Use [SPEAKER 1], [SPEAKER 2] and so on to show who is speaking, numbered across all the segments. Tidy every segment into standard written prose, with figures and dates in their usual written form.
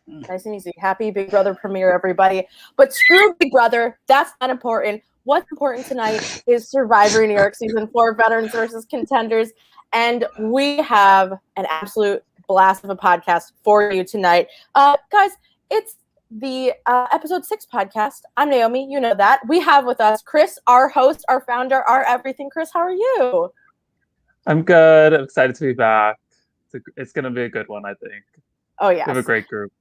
[SPEAKER 1] Nice and easy. Happy Big Brother premiere, everybody. But screw Big Brother. That's not important. What's important tonight is Survivor New York Season 4, Veterans versus Contenders. And we have an absolute blast of a podcast for you tonight. Guys, it's the episode 6 podcast. I'm Naomi. You know that. We have with us Chris, our host, our founder, our everything. Chris, how are you?
[SPEAKER 2] I'm good. I'm excited to be back. It's going to be a good one, I think.
[SPEAKER 1] Oh, yeah.
[SPEAKER 2] We have a great group.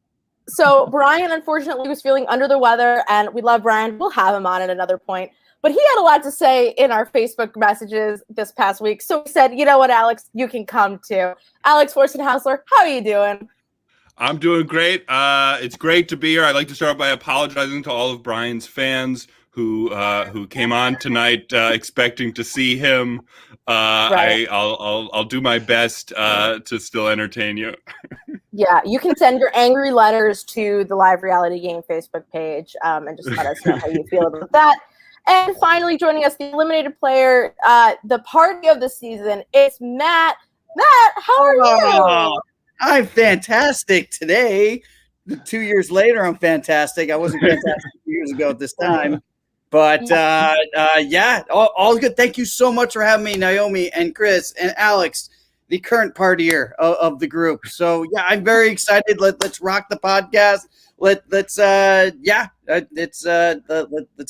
[SPEAKER 1] So Brian, unfortunately, was feeling under the weather, and we love Brian. We'll have him on at another point. But he had a lot to say in our Facebook messages this past week. So we said, you know what, Alex, you can come too. Alex Forstenhausler, how are you doing?
[SPEAKER 3] I'm doing great. It's great to be here. I'd like to start by apologizing to all of Brian's fans who came on tonight expecting to see him.
[SPEAKER 1] Right.
[SPEAKER 3] I'll do my best to still entertain you.
[SPEAKER 1] Yeah, you can send your angry letters to the Live Reality Game Facebook page and just let us know how you feel about that. And finally, joining us, the eliminated player, the party of the season, it's Matt. Matt, how are you?
[SPEAKER 4] I'm fantastic today. 2 years later, I'm fantastic. I wasn't fantastic 2 years ago at this time. But yeah, all good. Thank you so much for having me, Naomi and Chris and Alex, the current partier of the group. So yeah, I'm very excited. Let's rock the podcast. Let's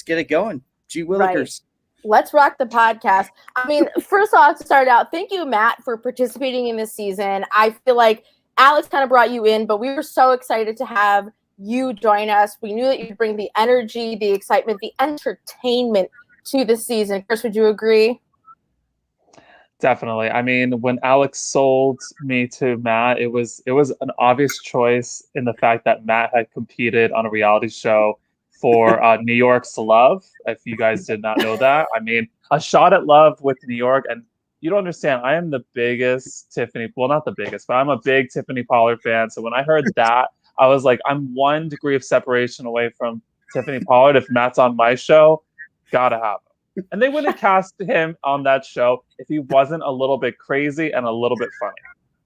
[SPEAKER 4] get it going. Gee willikers.
[SPEAKER 1] Right. Let's rock the podcast. I mean, first off, to start out, thank you, Matt, for participating in this season. I feel like Alex kind of brought you in, but we were so excited to have you join us. We knew that you'd bring the energy, the excitement, the entertainment to the season. Chris, would you agree?
[SPEAKER 2] Definitely. I mean, when Alex sold me to Matt, it was an obvious choice in the fact that Matt had competed on a reality show for New York's Love. If you guys did not know that, I mean, a shot at love with New York. And you don't understand, I am the biggest Tiffany, well, not the biggest, but I'm a big Tiffany Pollard fan. So when I heard that, I was like, I'm 1 degree of separation away from Tiffany Pollard. If Matt's on my show, gotta have him. And they wouldn't have cast him on that show if he wasn't a little bit crazy and a little bit funny.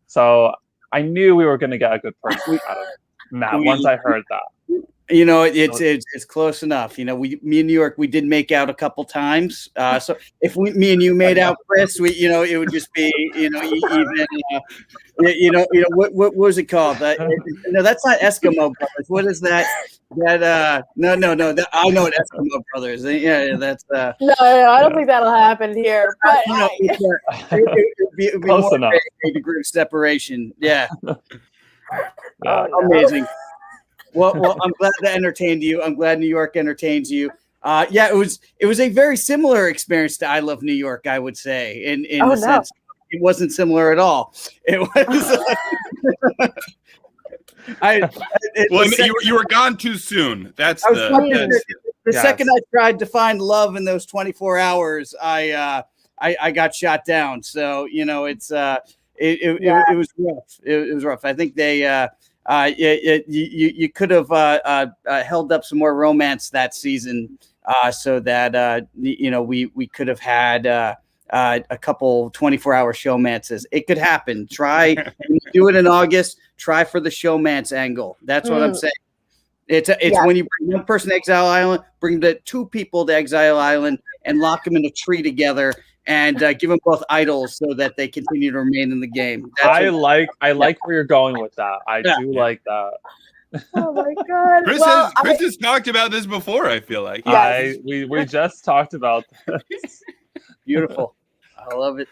[SPEAKER 2] So I knew we were going to get a good person out of Matt once I heard that.
[SPEAKER 4] You know, it's close enough. You know, me and New York, we did make out a couple times. So if me and you made out, Chris, it would just be, even, what was it called? No, that's not Eskimo Brothers. What is that? No. I know what Eskimo Brothers. Yeah, that's.
[SPEAKER 1] No, I don't think that'll happen here. But
[SPEAKER 4] it'd be
[SPEAKER 2] close
[SPEAKER 4] more
[SPEAKER 2] enough.
[SPEAKER 4] a degree of separation. Yeah. Amazing. Well, I'm glad that entertained you. I'm glad New York entertains you. Yeah, it was a very similar experience to I Love New York, I would say. In the sense, it wasn't similar at all. It was.
[SPEAKER 3] You were gone too soon. That's
[SPEAKER 4] the second I tried to find love in those 24 hours, I got shot down. So it was rough. It was rough. I think they. You could have held up some more romance that season, so that we could have had a couple 24-hour showmances. It could happen. Try do it in August. Try for the showmance angle. That's what I'm saying. It's when you bring one person to Exile Island, bring the 2 people to Exile Island, and lock them in a tree together. And give them both idols so that they continue to remain in the game.
[SPEAKER 2] I like where you're going with that. I do like that.
[SPEAKER 1] Oh my God!
[SPEAKER 3] Chris has talked about this before. I feel like
[SPEAKER 2] we just talked about this.
[SPEAKER 4] Beautiful. I love it.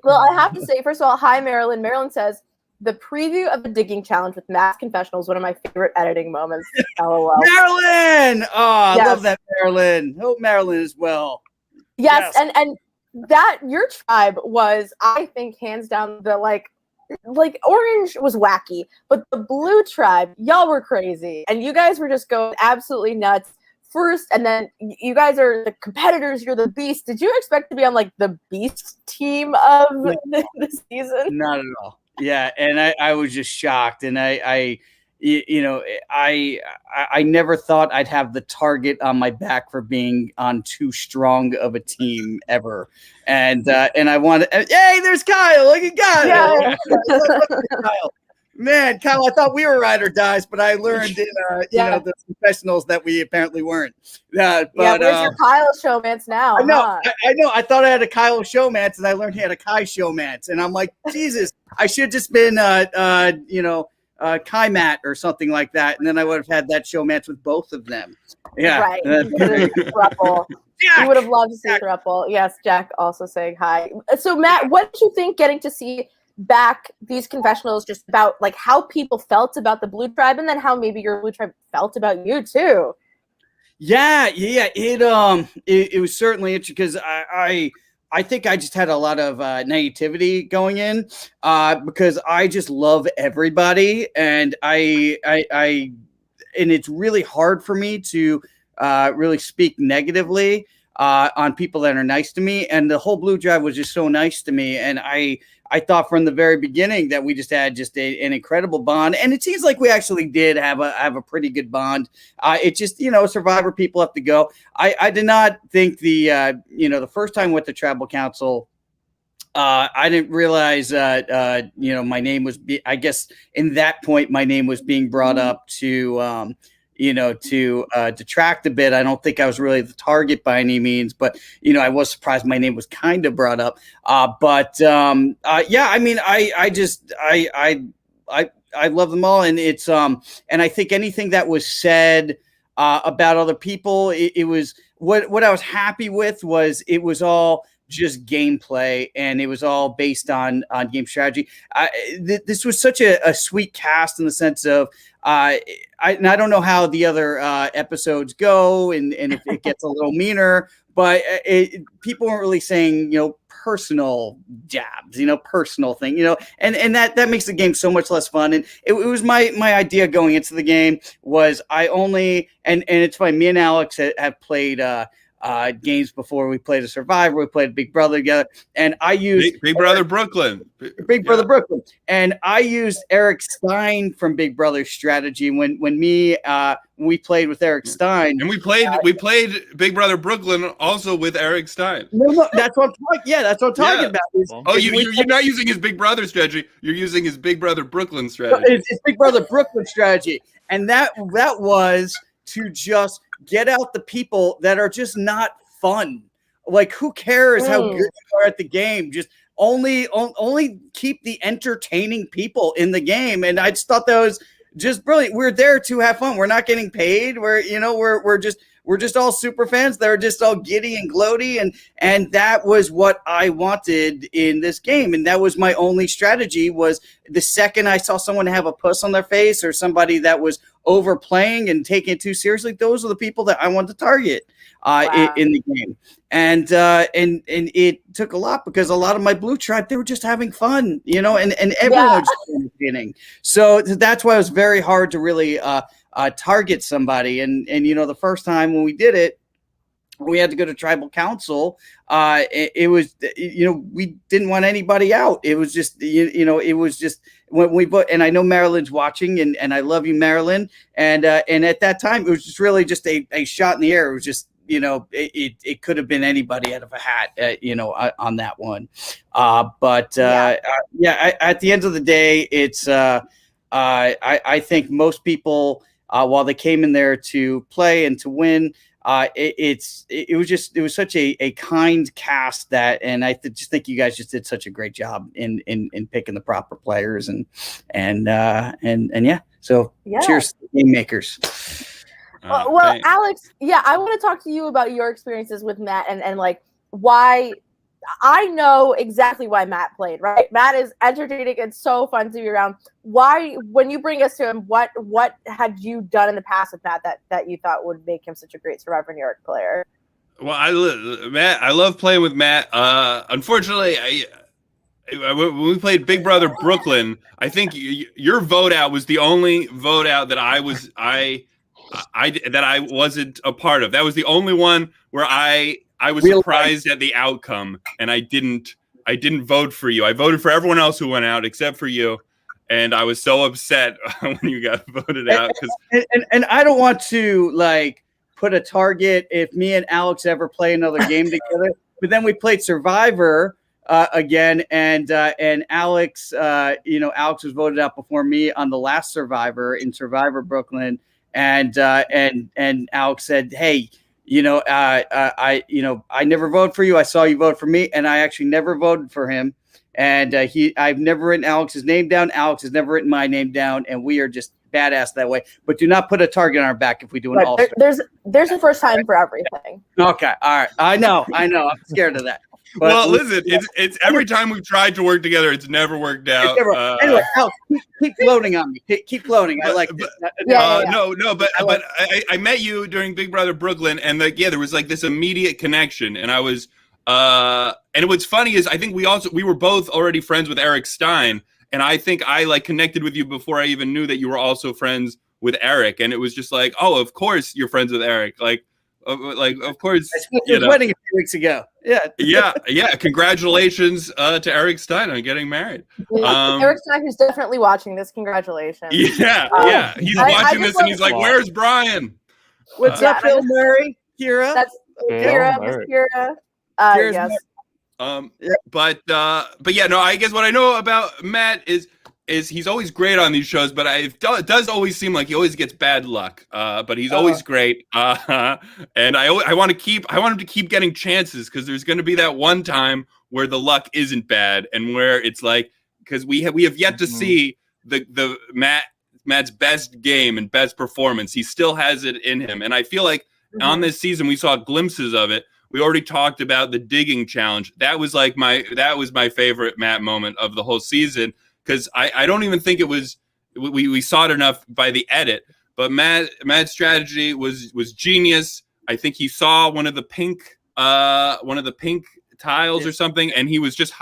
[SPEAKER 1] Well, I have to say, first of all, hi Marilyn. Marilyn says the preview of the digging challenge with Matt's confessional is one of my favorite editing moments. LOL.
[SPEAKER 4] Marilyn! Oh, yes. I love that, Marilyn. Hope Marilyn is well.
[SPEAKER 1] Yes. and that your tribe was, I think, hands down the like orange was wacky, but the blue tribe, y'all were crazy, and you guys were just going absolutely nuts first, and then you guys are the competitors. You're the beast. Did you expect to be on like the beast team of the season?
[SPEAKER 4] Not at all. Yeah, and I was just shocked, and I never thought I'd have the target on my back for being on too strong of a team ever. And I wanted, hey, there's Kyle. Look at Kyle.
[SPEAKER 1] Yeah.
[SPEAKER 4] Look at Kyle. Man, Kyle, I thought we were ride or dies, but I learned in the professionals that we apparently weren't. But,
[SPEAKER 1] where's your Kyle showmance now?
[SPEAKER 4] I know,
[SPEAKER 1] huh?
[SPEAKER 4] I know. I thought I had a Kyle showmance, and I learned he had a Kai showmance, and I'm like, Jesus, I should have just been, Kai Matt or something like that, and then I would have had that showmance with both of them. Yeah,
[SPEAKER 1] right. We would have loved to see thruple. Yes, Jack also saying hi. So, Matt, what did you think getting to see back these confessionals just about like how people felt about the Blue Tribe, and then how maybe your Blue Tribe felt about you too?
[SPEAKER 4] Yeah. It was certainly interesting because I think I just had a lot of naivety going in because I just love everybody, and I and it's really hard for me to really speak negatively on people that are nice to me. And the whole Blue Tribe was just so nice to me, and I thought from the very beginning that we just had just an incredible bond, and it seems like we actually did have a pretty good bond. It just, Survivor people have to go. I did not think the first time with the Tribal Council, I didn't realize my name was. I guess in that point, my name was being brought up to detract a bit. I don't think I was really the target by any means, but I was surprised my name was kind of brought up. I mean, I love them all, and it's and I think anything that was said about other people, it was what I was happy with was it was all just gameplay, and it was all based on game strategy. This was such a sweet cast in the sense of I don't know how the other episodes go, and if it gets a little meaner, but people weren't really saying personal jabs, personal thing, and that makes the game so much less fun. And it was my idea going into the game was I only and it's funny, me and Alex have played games before. We played a Survivor, we played Big Brother together, and I used
[SPEAKER 3] Big Brother Brooklyn.
[SPEAKER 4] Big Brother Brooklyn, and I used Eric Stein from Big Brother strategy when we played with Eric Stein,
[SPEAKER 3] and we played Big Brother Brooklyn also with Eric Stein.
[SPEAKER 4] No, that's what I'm talking. Yeah, that's what I'm talking about.
[SPEAKER 3] You're not using his Big Brother strategy. You're using his Big Brother Brooklyn strategy.
[SPEAKER 4] It's Big Brother Brooklyn strategy, and that was to just get out the people that are just not fun. Like, who cares how good you are at the game? Just only keep the entertaining people in the game. And I just thought that was just brilliant. We're there to have fun. We're not getting paid. We're just all super fans. They're just all giddy and gloaty. And that was what I wanted in this game. And that was my only strategy. Was the second I saw someone have a puss on their face or somebody that was overplaying and taking it too seriously, those are the people that I want to target in the game. And it took a lot because a lot of my Blue Tribe, they were just having fun, and everyone was just entertaining. So that's why it was very hard to really target somebody. And the first time when we did it, we had to go to Tribal Council. It was, we didn't want anybody out. It was just, it was just when we put, and I know Marilyn's watching, and I love you, Marilyn. And at that time, it was just really just a shot in the air. It was just, it could have been anybody out of a hat, on that one. At the end of the day, it's, I think most people, while they came in there to play and to win, it was such a kind cast that, and I just think you guys just did such a great job in picking the proper players and yeah. So cheers, game makers.
[SPEAKER 1] Well, Alex, I want to talk to you about your experiences with Matt and like why. I know exactly why Matt played, right? Matt is entertaining and so fun to be around. Why, when you bring us to him, what had you done in the past with Matt that you thought would make him such a great Survivor New York player?
[SPEAKER 3] Well, I love playing with Matt. Unfortunately, when we played Big Brother Brooklyn, I think your vote out was the only vote out that I wasn't a part of. That was the only one where I was surprised at the outcome, and I didn't vote for you. I voted for everyone else who went out except for you, and I was so upset when you got voted out.
[SPEAKER 4] And I don't want to like put a target if me and Alex ever play another game together. But then we played Survivor again, and Alex, Alex was voted out before me on the last Survivor in Survivor Brooklyn, and Alex said, "Hey, I never voted for you. I saw you vote for me, and I actually never voted for him." And I've never written Alex's name down. Alex has never written my name down, and we are just badass that way. But do not put a target on our back if we do an all-star.
[SPEAKER 1] There's a first time for everything.
[SPEAKER 4] Okay, all right. I know. I'm scared of that. But
[SPEAKER 3] well, listen, it's every time we've tried to work together, it's never worked out.
[SPEAKER 4] Anyway, Alex, keep floating on me. Keep floating. I like this.
[SPEAKER 3] No, but I met you during Big Brother Brooklyn, and there was like this immediate connection, and I was. And what's funny is I think we were both already friends with Eric Stein, and I think I like connected with you before I even knew that you were also friends with Eric, and it was just like, oh, of course you're friends with Eric, like of course.
[SPEAKER 4] I spent his wedding a few weeks ago. Yeah.
[SPEAKER 3] Congratulations to Eric Stein on getting married.
[SPEAKER 1] Eric Stein, who's definitely watching this, congratulations.
[SPEAKER 3] Yeah. He's watching this and he's like, "Where's Brian?"
[SPEAKER 4] What's up, Bill Murray? Kira.
[SPEAKER 1] That's Kira. Miss Kira. Yes.
[SPEAKER 3] But yeah, no, I guess what I know about Matt is he's always great on these shows, but it does always seem like he always gets bad luck. But he's always great. And I want him to keep getting chances, because there's going to be that one time where the luck isn't bad, and where it's like, because we have yet to see the Matt's best game and best performance. He still has it in him, and I feel like on this season we saw glimpses of it. We already talked about the digging challenge. That was my favorite Matt moment of the whole season, because I don't even think it was we saw it enough by the edit. But Matt's strategy was genius. I think he saw one of the pink tiles or something, and he was just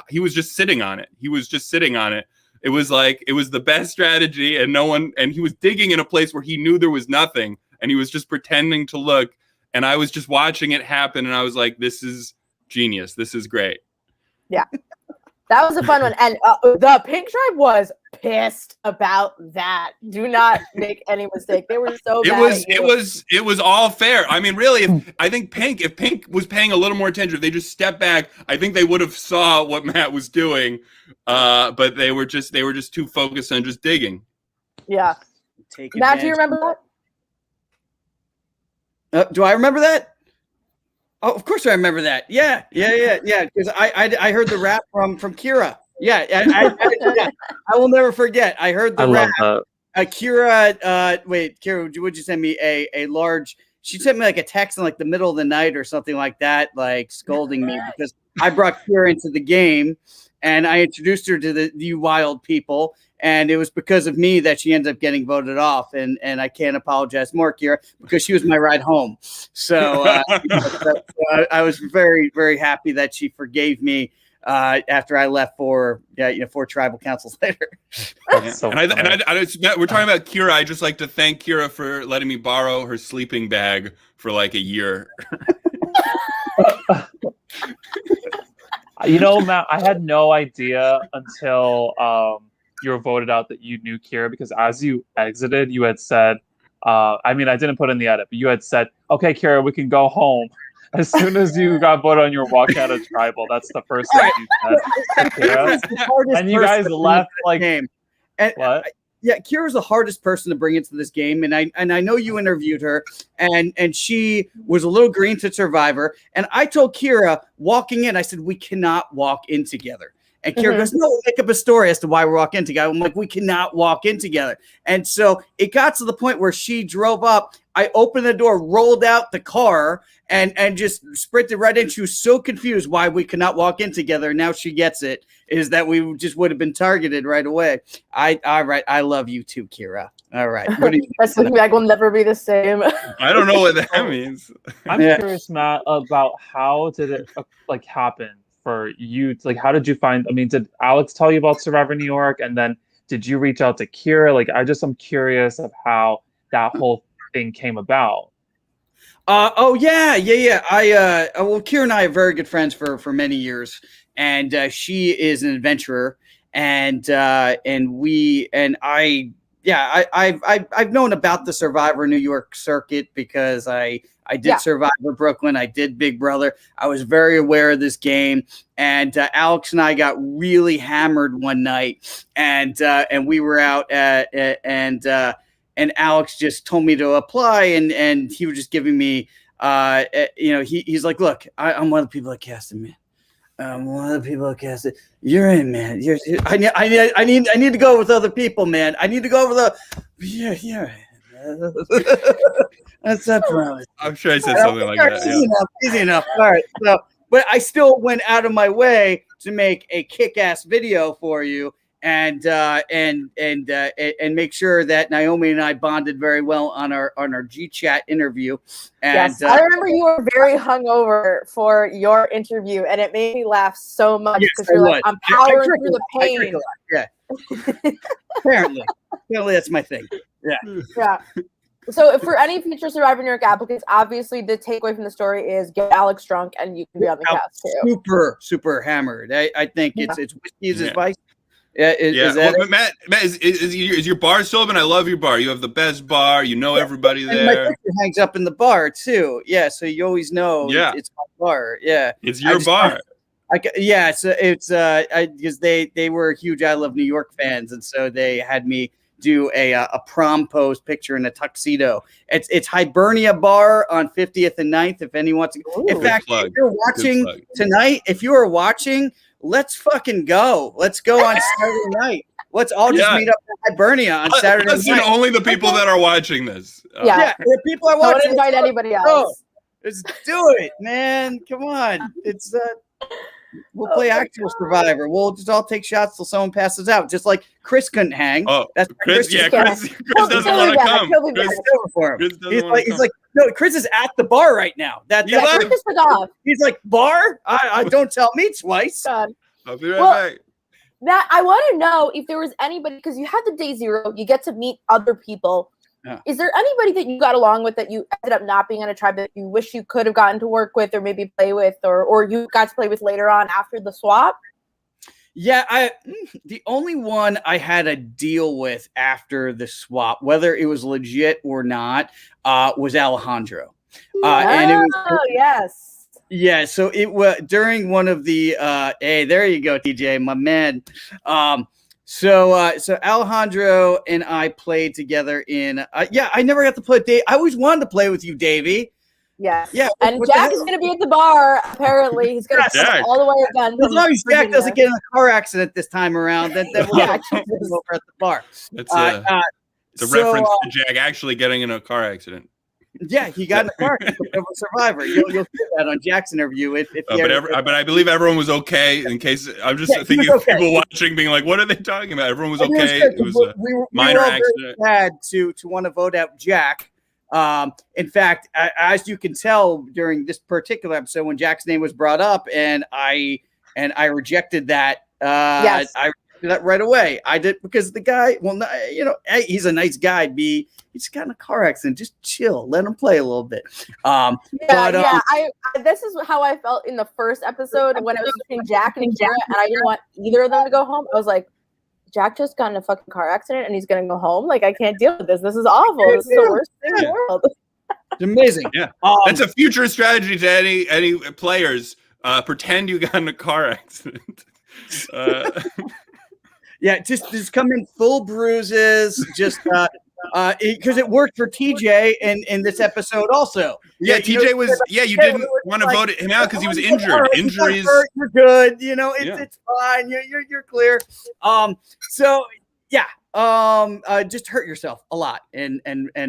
[SPEAKER 3] sitting on it. He was just sitting on it. It was the best strategy, and he was digging in a place where he knew there was nothing, and he was just pretending to look. And I was just watching it happen, and I was like, "This is genius. This is great." Yeah,
[SPEAKER 1] that was a fun one. And the Pink Tribe was pissed about that. Do not make any mistake. They were so bad.
[SPEAKER 3] It was all fair. I mean, really, if Pink was paying a little more attention, if they just stepped back, I think they would have saw what Matt was doing. But they were just too focused on just digging.
[SPEAKER 1] Yeah. Matt, do you remember that?
[SPEAKER 4] Do I remember that? Oh, of course I remember that. Yeah. Because I heard the rap from Kira. Yeah, I will never forget. I heard the rap. Kira, Kira, would you send me a large? She sent me like a text in like the middle of the night or something like that, like scolding me because I brought Kira into the game and I introduced her to the wild people. And it was because of me that she ended up getting voted off. And I can't apologize more, Kira, because she was my ride home. So I was very, very happy that she forgave me after I left for 4 tribal councils later.
[SPEAKER 3] So we're talking about Kira. I just like to thank Kira for letting me borrow her sleeping bag for like a year.
[SPEAKER 2] Matt, I had no idea until you were voted out that you knew Kira, because as you exited, you had said, I didn't put in the edit, but you had said, "Okay, Kira, we can go home." As soon as you got voted on your walk out of tribal, that's the first thing you said. Kira. And you guys left like
[SPEAKER 4] game.
[SPEAKER 2] What?
[SPEAKER 4] Yeah, Kira's the hardest person to bring into this game, and I know you interviewed her, and she was a little green to Survivor, and I told Kira walking in, I said, "We cannot walk in together." And Kira goes, "No, we'll make up a story as to why we're walking in together." I'm like, "We cannot walk in together." And so it got to the point where she drove up. I opened the door, rolled out the car, and just sprinted right in. She was so confused why we could not walk in together. Now she gets it, is that we just would have been targeted right away. All right. I love you too, Kira. All right.
[SPEAKER 1] That's looking like we'll never be the same.
[SPEAKER 3] I don't know what that means.
[SPEAKER 2] I'm curious, Matt, about how did it happen for you? Like, how did you find? Did Alex tell you about Survivor New York, and then did you reach out to Kira? I'm curious of how that whole thing came about.
[SPEAKER 4] Yeah. Kira and I are very good friends for many years, and she is an adventurer, and I I've known about the Survivor New York circuit because I did Survivor Brooklyn. I did Big Brother. I was very aware of this game. And Alex and I got really hammered one night, and we were out and Alex just told me to apply, and he was just giving me, he's like, look, I'm one of the people that casted, man. One of the people that casted. You're in, man. I need to go with other people, man. I need to go over yeah. That's that promise.
[SPEAKER 3] I'm sure I said something like that.
[SPEAKER 4] Easy enough. All right. So, but I still went out of my way to make a kick-ass video for you, and make sure that Naomi and I bonded very well on our G-Chat interview. And,
[SPEAKER 1] yes, I remember you were very hungover for your interview, and it made me laugh so much because you're like, I'm powering through the pain.
[SPEAKER 4] Yeah. Apparently that's my thing. Yeah.
[SPEAKER 1] Yeah. So for any future Survivor New York applicants, obviously the takeaway from the story is get Alex drunk and you can be on the cast too.
[SPEAKER 4] Super hammered. I think it's whiskey's advice.
[SPEAKER 3] Matt, is your bar still open? I love your bar. You have the best bar. You know everybody there.
[SPEAKER 4] And my picture hangs up in the bar too. Yeah, so you always know. It's my bar. Yeah,
[SPEAKER 3] it's your bar.
[SPEAKER 4] It's because they were huge I Love New York fans, and so they had me do a prom pose picture in a tuxedo. It's Hibernia Bar on 50th and 9th. If anyone wants to, in fact, if you're watching tonight, if you are watching, let's fucking go. Let's go on Saturday night. Let's all just meet up at Hibernia on Saturday night.
[SPEAKER 3] Listen, only the people that are watching this.
[SPEAKER 4] The people are watching.
[SPEAKER 1] Don't invite anybody else.
[SPEAKER 4] Go. Let's do it, man. Come on. It's we'll play actual Survivor. We'll just all take shots till someone passes out. Just like Chris couldn't hang.
[SPEAKER 3] Oh, that's Chris doesn't want to come.
[SPEAKER 4] He's like, no, Chris is at the bar right now. He's like, bar? I don't tell me twice.
[SPEAKER 3] I'll be right back.
[SPEAKER 1] That I want to know if there was anybody, because you had the day zero, you get to meet other people. Yeah. Is there anybody that you got along with that you ended up not being on a tribe that you wish you could have gotten to work with or maybe play with or you got to play with later on after the swap?
[SPEAKER 4] Yeah, the only one I had to deal with after the swap, whether it was legit or not, was Alejandro. And it was
[SPEAKER 1] yes.
[SPEAKER 4] Yeah, so it was during one of the hey, there you go, TJ, my man. So Alejandro and I played together in I never got to play Dave. I always wanted to play with you, Davey.
[SPEAKER 1] Yes. Yeah. And Jack is going to be at the bar. Apparently, he's going to come all the way again.
[SPEAKER 4] As long as Jack doesn't get in a car accident this time around, then we'll over at the bar.
[SPEAKER 3] That's the reference to Jack actually getting in a car accident.
[SPEAKER 4] Yeah, he got in a car accident of a Survivor. You'll hear that on Jack's interview.
[SPEAKER 3] But I believe everyone was okay. In case I'm just thinking of people watching being like, "What are they talking about?" Everyone was okay. It was a minor accident.
[SPEAKER 4] We had to want to vote out Jack. In fact, as you can tell during this particular episode, when Jack's name was brought up, and I rejected that. Yes. I rejected that right away. I did because the guy. Well, A, he's a nice guy. B, he's got in a car accident. Just chill. Let him play a little bit.
[SPEAKER 1] This is how I felt in the first episode when I was between Jack and Jack, and I didn't want either of them to go home. I was like, Jack just got in a fucking car accident and he's gonna go home. Like, I can't deal with this. This is awful. This is the worst thing in the world.
[SPEAKER 4] It's amazing.
[SPEAKER 3] Yeah. That's a future strategy to any players. Pretend you got in a car accident.
[SPEAKER 4] Yeah, just come in full bruises, just because it worked for TJ in this episode also.
[SPEAKER 3] Yeah, TJ was. Yeah, you didn't want to vote him out because he was injured. Injuries.
[SPEAKER 4] You're good. It's fine. You're clear. Just hurt yourself a lot, and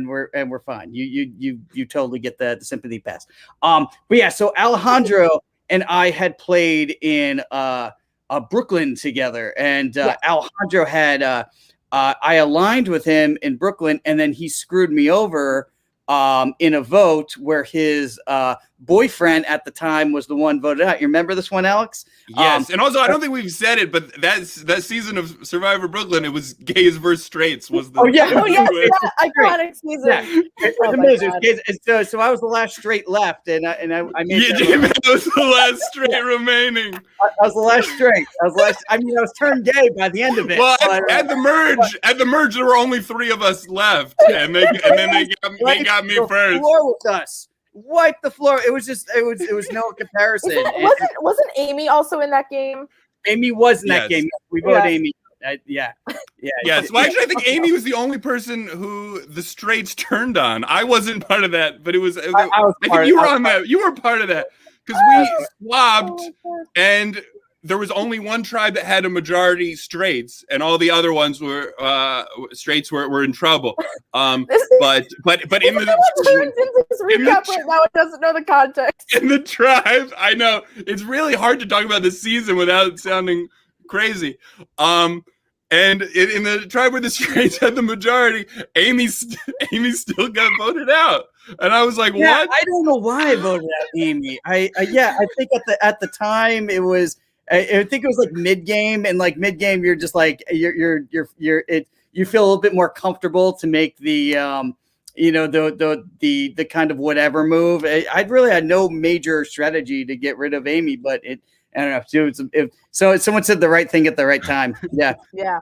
[SPEAKER 4] we're fine. You totally get the sympathy pass. But yeah, so Alejandro and I had played in Brooklyn together, and Alejandro had I aligned with him in Brooklyn, and then he screwed me over in a vote where his Boyfriend at the time was the one voted out. You remember this one, Alex?
[SPEAKER 3] Yes, and also I don't think we've said it, but that season of Survivor Brooklyn, it was gays versus straights. Was the
[SPEAKER 1] Oh yes, that iconic season.
[SPEAKER 4] Yeah, it was amazing. So I was the last straight left, and I made
[SPEAKER 3] that was the last straight remaining.
[SPEAKER 4] I was the last straight. I was turned gay by the end of it.
[SPEAKER 3] Well, at the merge, there were only 3 of us left, and then they got me first.
[SPEAKER 4] Floor with us. Wipe the floor. It was no comparison.
[SPEAKER 1] Wasn't Amy also in that game?
[SPEAKER 4] Amy was in that game. We voted Amy. Yeah.
[SPEAKER 3] So actually, I think Amy was the only person who the straights turned on. I wasn't part of that, but it was. I think you were on that. You were part of that because we swapped, and there was only one tribe that had a majority straights, and all the other ones were straights were in trouble. But in
[SPEAKER 1] recap right now, it doesn't know the context.
[SPEAKER 3] In the tribes, I know it's really hard to talk about this season without sounding crazy. And in the tribe where the straights had the majority, Amy still got voted out, and I was like, "What?"
[SPEAKER 4] I don't know why I voted out Amy. I think at the time it was. I think it was like mid game, and like mid game, you're just like you feel a little bit more comfortable to make the the kind of whatever move. I really had no major strategy to get rid of Amy, but I don't know. So someone said the right thing at the right time. Yeah.
[SPEAKER 1] Yeah.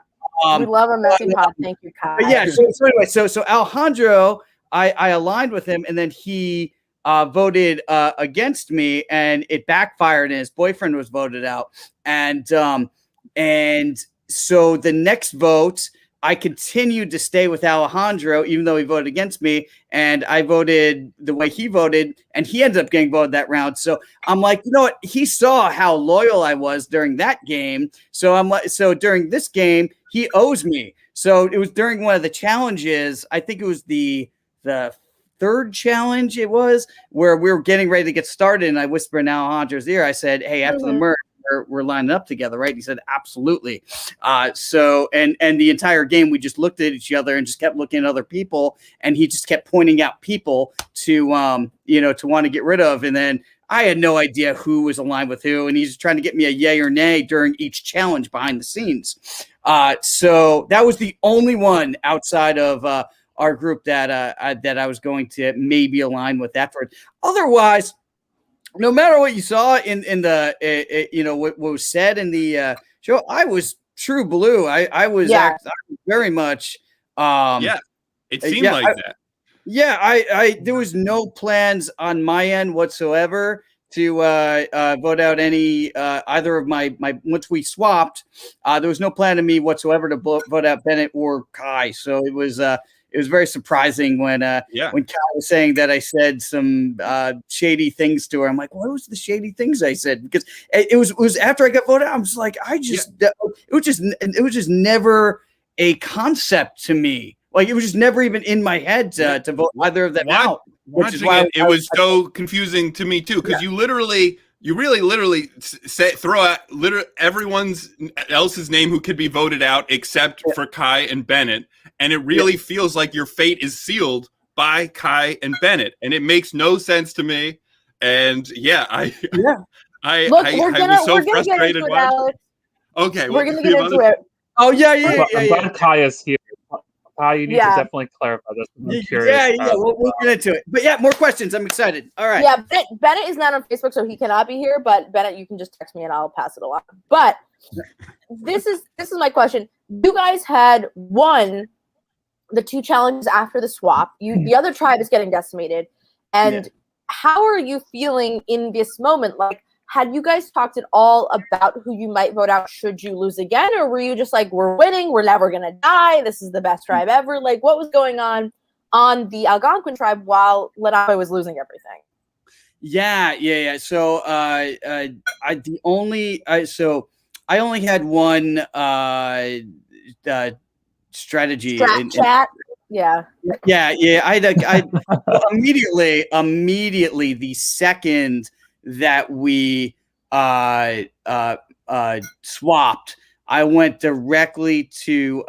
[SPEAKER 1] We love a messy pop. Thank you, Kai.
[SPEAKER 4] Yeah. So anyway, so Alejandro, I aligned with him, and then he voted against me, and it backfired, and his boyfriend was voted out. And so the next vote, I continued to stay with Alejandro, even though he voted against me, and I voted the way he voted, and he ended up getting voted that round. So I'm like, you know what? He saw how loyal I was during that game. So I'm like, so during this game, he owes me. So it was during one of the challenges. I think it was the third challenge. It was where we were getting ready to get started, and I whispered in Alejandro's ear. I said, "Hey, after the merge, we're lining up together, right?" He said, "Absolutely." So the entire game, we just looked at each other and just kept looking at other people, and he just kept pointing out people to to want to get rid of, and then I had no idea who was aligned with who, and he's just trying to get me a yay or nay during each challenge behind the scenes. So that was the only one outside of our group that I was going to maybe align with afterward. Otherwise, no matter what you saw in the what was said in the show, I was true blue. I was very much
[SPEAKER 3] it seemed like that.
[SPEAKER 4] Yeah, I there was no plans on my end whatsoever to vote out any either of my once we swapped. There was no plan of me whatsoever to vote out Bennett or Kai. So it was very surprising when Kai was saying that I said some shady things to her. I'm like, what was the shady things I said? Because it was after I got voted out. I was like, it was just never a concept to me. Like it was just never even in my head to vote either of them out. Which is why
[SPEAKER 3] it was so confusing to me too, because you really throw out everyone else's name who could be voted out except for Kai and Bennett, and it really feels like your fate is sealed by Kai and Bennett, and it makes no sense to me. And I was so frustrated. Okay,
[SPEAKER 1] we're gonna get into it.
[SPEAKER 4] Oh yeah.
[SPEAKER 2] I'm glad Kai is here. You need to definitely clarify this.
[SPEAKER 4] We'll get into it. But more questions. I'm excited. All right.
[SPEAKER 1] Yeah, Bennett is not on Facebook, so he cannot be here. But Bennett, you can just text me and I'll pass it along. But this is my question. You guys had won the 2 challenges after the swap. The other tribe is getting decimated. And how are you feeling in this moment? Like, had you guys talked at all about who you might vote out should you lose again? Or were you just like, we're winning, we're never going to die, this is the best tribe ever? Like, what was going on the Algonquin tribe while Lenape was losing everything?
[SPEAKER 4] Yeah. So I only had one strategy.
[SPEAKER 1] Chat. Yeah.
[SPEAKER 4] I immediately the second that we swapped, I went directly to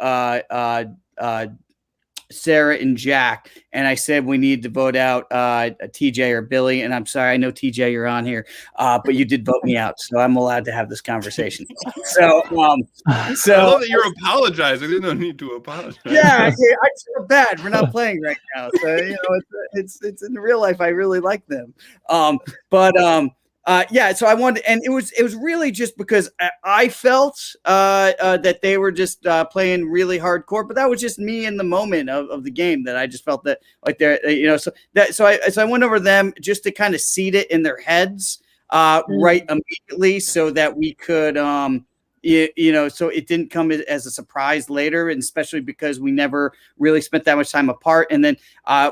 [SPEAKER 4] Sarah and Jack, and I said we need to vote out TJ or Billy. And I'm sorry, I know TJ, you're on here, but you did vote me out, so I'm allowed to have this conversation. So,
[SPEAKER 3] I love that you're apologizing. There's no need to apologize.
[SPEAKER 4] Yeah, I feel bad. We're not playing right now, so it's in real life. I really like them, yeah. So I wanted, and it was really just because I felt that they were just playing really hardcore, but that was just me in the moment of the game, that I just felt that like they're so I went over them just to kind of seed it in their heads right immediately, so that we could so it didn't come as a surprise later, and especially because we never really spent that much time apart. And then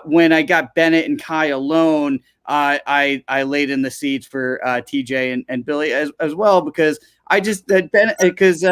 [SPEAKER 4] when I got Bennett and Kai alone, I laid in the seeds for TJ and Billy as well, because I just Bennett, because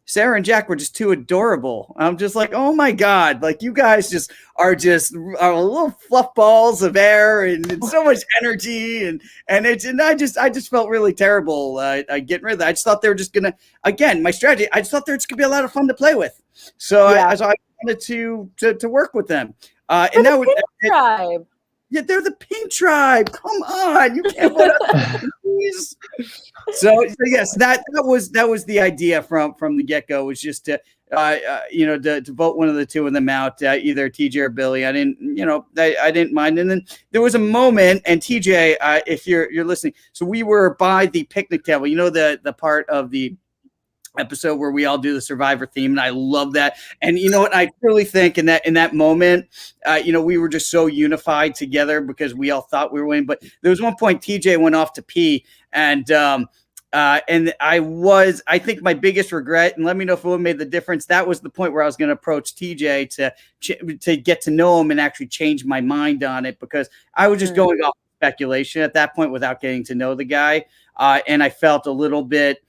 [SPEAKER 4] Sarah and Jack were just too adorable. I'm just like, oh my God, like you guys are little fluff balls of air and so much energy, and I just felt really terrible getting rid of that. I just thought they were just gonna, again, my strategy, I just thought they were just gonna be a lot of fun to play with. So I wanted to work with them. And that was
[SPEAKER 1] tribe.
[SPEAKER 4] Yeah, they're the Pink Tribe. Come on, you can't vote out. So yes, that was the idea from the get go, was just to to vote one of the two of them out, either TJ or Billy. I didn't mind. And then there was a moment, and TJ, if you're listening, so we were by the picnic table. The part of the episode where we all do the Survivor theme, and I love that. And you know what, I really think in that moment, we were just so unified together because we all thought we were winning. But there was one point TJ went off to pee, and I think my biggest regret, and let me know if it would have made the difference, that was the point where I was going to approach TJ to get to know him and actually change my mind on it, because I was just going off speculation at that point without getting to know the guy, and I felt a little bit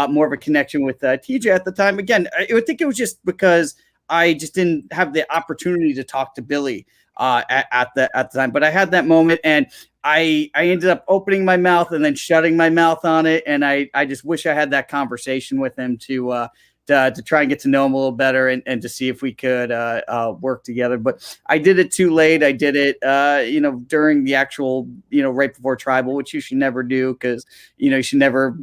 [SPEAKER 4] more of a connection with TJ at the time. Again, I think it was just because I just didn't have the opportunity to talk to Billy at the time. But I had that moment, and I ended up opening my mouth and then shutting my mouth on it. And I just wish I had that conversation with him to try and get to know him a little better, and to see if we could work together. But I did it too late. I did it, during the actual, right before tribal, which you should never do, because, you should never,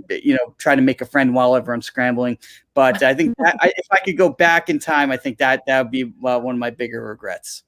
[SPEAKER 4] try to make a friend while everyone's scrambling. But I think if I could go back in time, I think that would be one of my bigger regrets.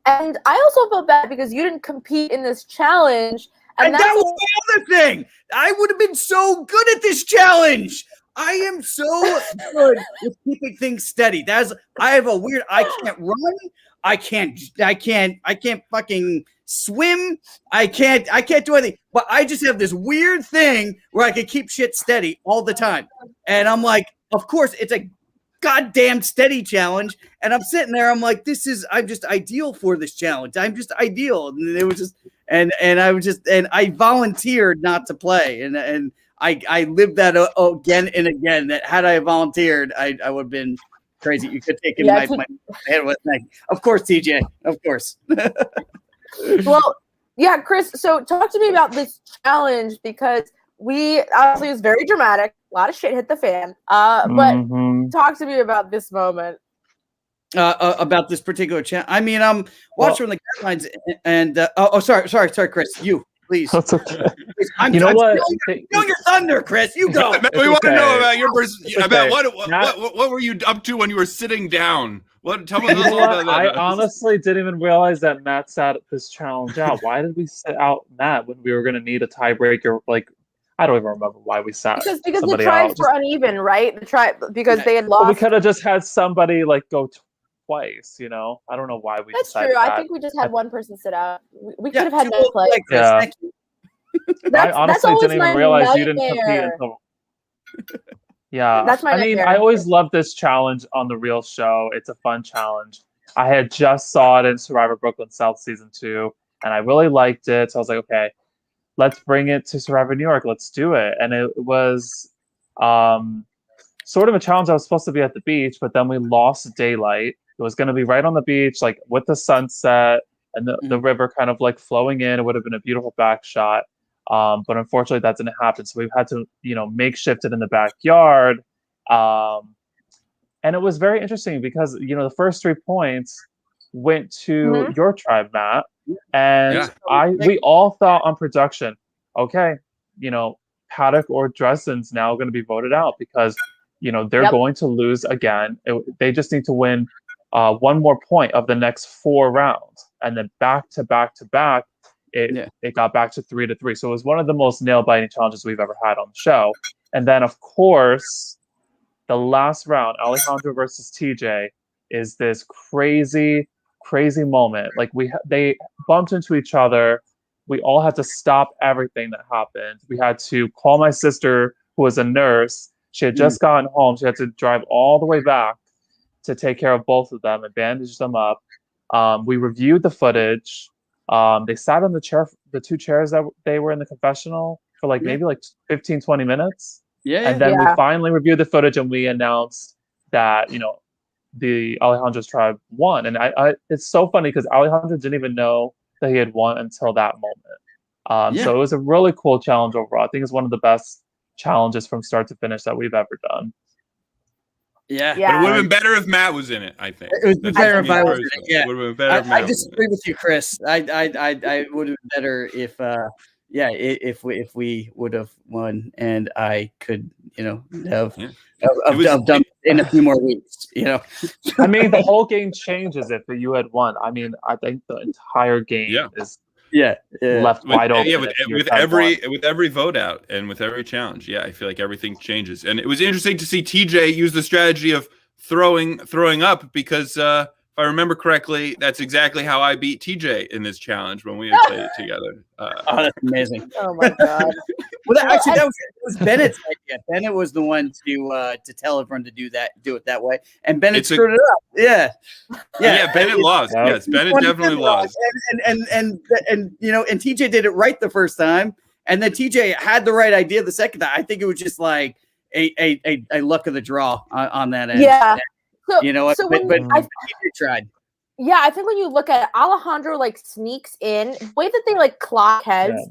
[SPEAKER 1] And I also felt bad because you didn't compete in this challenge.
[SPEAKER 4] And that was the other thing. I would have been so good at this challenge. I am so good with keeping things steady. I can't run. I can't fucking swim. I can't do anything. But I just have this weird thing where I can keep shit steady all the time. And I'm like, of course, it's a goddamn steady challenge. And I'm sitting there, I'm like, I'm just ideal for this challenge. I'm just ideal. And it was just, and I volunteered not to play. And I lived that again and again, that had I volunteered, I would have been crazy. You could take in my head with me. Of course, TJ. Of course.
[SPEAKER 1] Well, yeah, Chris. So talk to me about this challenge, because obviously it was very dramatic. A lot of shit hit the fan. But talk to me about this moment.
[SPEAKER 4] About this particular challenge. I mean, I'm watching the guidelines, and sorry, Chris. You. Please.
[SPEAKER 2] That's okay.
[SPEAKER 4] I'm stealing your thunder, Chris. You go.
[SPEAKER 3] We want to know about what were you up to when you were sitting down? Tell me about that.
[SPEAKER 2] I honestly didn't even realize that Matt sat this challenge out. Why did we sit out Matt when we were going to need a tiebreaker? Like, I don't even remember why we sat
[SPEAKER 1] because the tribes
[SPEAKER 2] out.
[SPEAKER 1] were uneven, right? Because they had lost.
[SPEAKER 2] But we could have just had somebody go twice, I don't know why we
[SPEAKER 1] That's
[SPEAKER 2] decided
[SPEAKER 1] true.
[SPEAKER 2] that.
[SPEAKER 1] I think we just had one person sit out. We could have had no play.
[SPEAKER 2] Yeah. I honestly didn't even realize you didn't compete until. Yeah.
[SPEAKER 1] That's my nightmare.
[SPEAKER 2] I always love this challenge on the real show. It's a fun challenge. I had just saw it in Survivor Brooklyn South Season 2, and I really liked it. So I was like, okay, let's bring it to Survivor New York. Let's do it. And it was sort of a challenge. I was supposed to be at the beach, but then we lost daylight. It was going to be right on the beach, with the sunset and the river kind of flowing in. It would have been a beautiful back shot. But unfortunately that didn't happen. So we've had to, makeshift it in the backyard. And it was very interesting because, the first 3 points, went to
[SPEAKER 1] Mhm.
[SPEAKER 2] your tribe, Matt, and
[SPEAKER 3] Yeah.
[SPEAKER 2] we all thought on production, okay, you know, Paddock or Dresden's now going to be voted out because they're
[SPEAKER 1] Yep.
[SPEAKER 2] going to lose again. They just need to win one more point of the next 4 rounds, and then back to back to back, it got back to 3-3. So it was one of the most nail biting challenges we've ever had on the show. And then of course, the last round, Alejandro versus TJ, is this crazy, crazy moment. Like they bumped into each other. We all had to stop everything that happened. We had to call my sister, who was a nurse. She had just gotten home. She had to drive all the way back to take care of both of them and bandage them up. We reviewed the footage. They sat on the 2 chairs that they were in the confessional for maybe 15, 20 minutes. And then we finally reviewed the footage and we announced that, the Alejandro's tribe won. And it's so funny because Alejandro didn't even know that he had won until that moment. So it was a really cool challenge overall. I think it's one of the best challenges from start to finish that we've ever done.
[SPEAKER 4] Yeah.
[SPEAKER 3] But it would have been better if Matt was in it, I think.
[SPEAKER 4] It would better if I was in it. Yeah.
[SPEAKER 3] It would have been better if Matt
[SPEAKER 4] I disagree with you, Chris. I would have been better if if we would have won and I could, have done in a few more weeks,
[SPEAKER 2] I mean, the whole game changes if you had won. I mean, I think the entire game is left wide open.
[SPEAKER 3] With every vote out and with every challenge, I feel like everything changes. And it was interesting to see TJ use the strategy of throwing up because if I remember correctly, that's exactly how I beat TJ in this challenge when we had played it together.
[SPEAKER 4] That's amazing.
[SPEAKER 1] Oh my god!
[SPEAKER 4] Well, actually, that was Bennett's idea. Bennett was the one to tell everyone to do it that way, and Bennett screwed it up. Yeah.
[SPEAKER 3] Bennett lost. Yes, Bennett definitely lost.
[SPEAKER 4] And TJ did it right the first time, and then TJ had the right idea the second time. I think it was just like a luck of the draw on that end.
[SPEAKER 1] Yeah. So,
[SPEAKER 4] but TJ tried.
[SPEAKER 1] Yeah, I think when you look at it, Alejandro sneaks in, the way that they clock heads.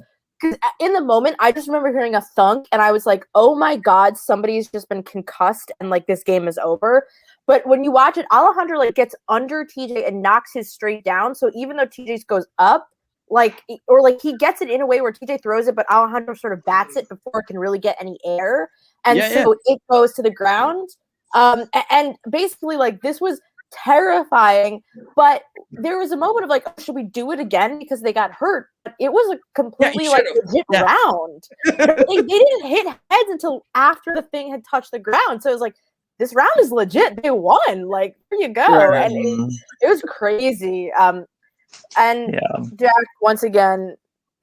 [SPEAKER 1] Because in the moment, I just remember hearing a thunk, and I was like, "Oh my god, somebody's just been concussed, and this game is over." But when you watch it, Alejandro gets under TJ and knocks his straight down. So even though TJ's goes up, he gets it in a way where TJ throws it, but Alejandro sort of bats it before it can really get any air, and it goes to the ground. And basically, this was terrifying, but there was a moment of should we do it again because they got hurt? But it was a completely legit round. They didn't hit heads until after the thing had touched the ground. So it was this round is legit. They won. There you go. And it was crazy. Jack, once again,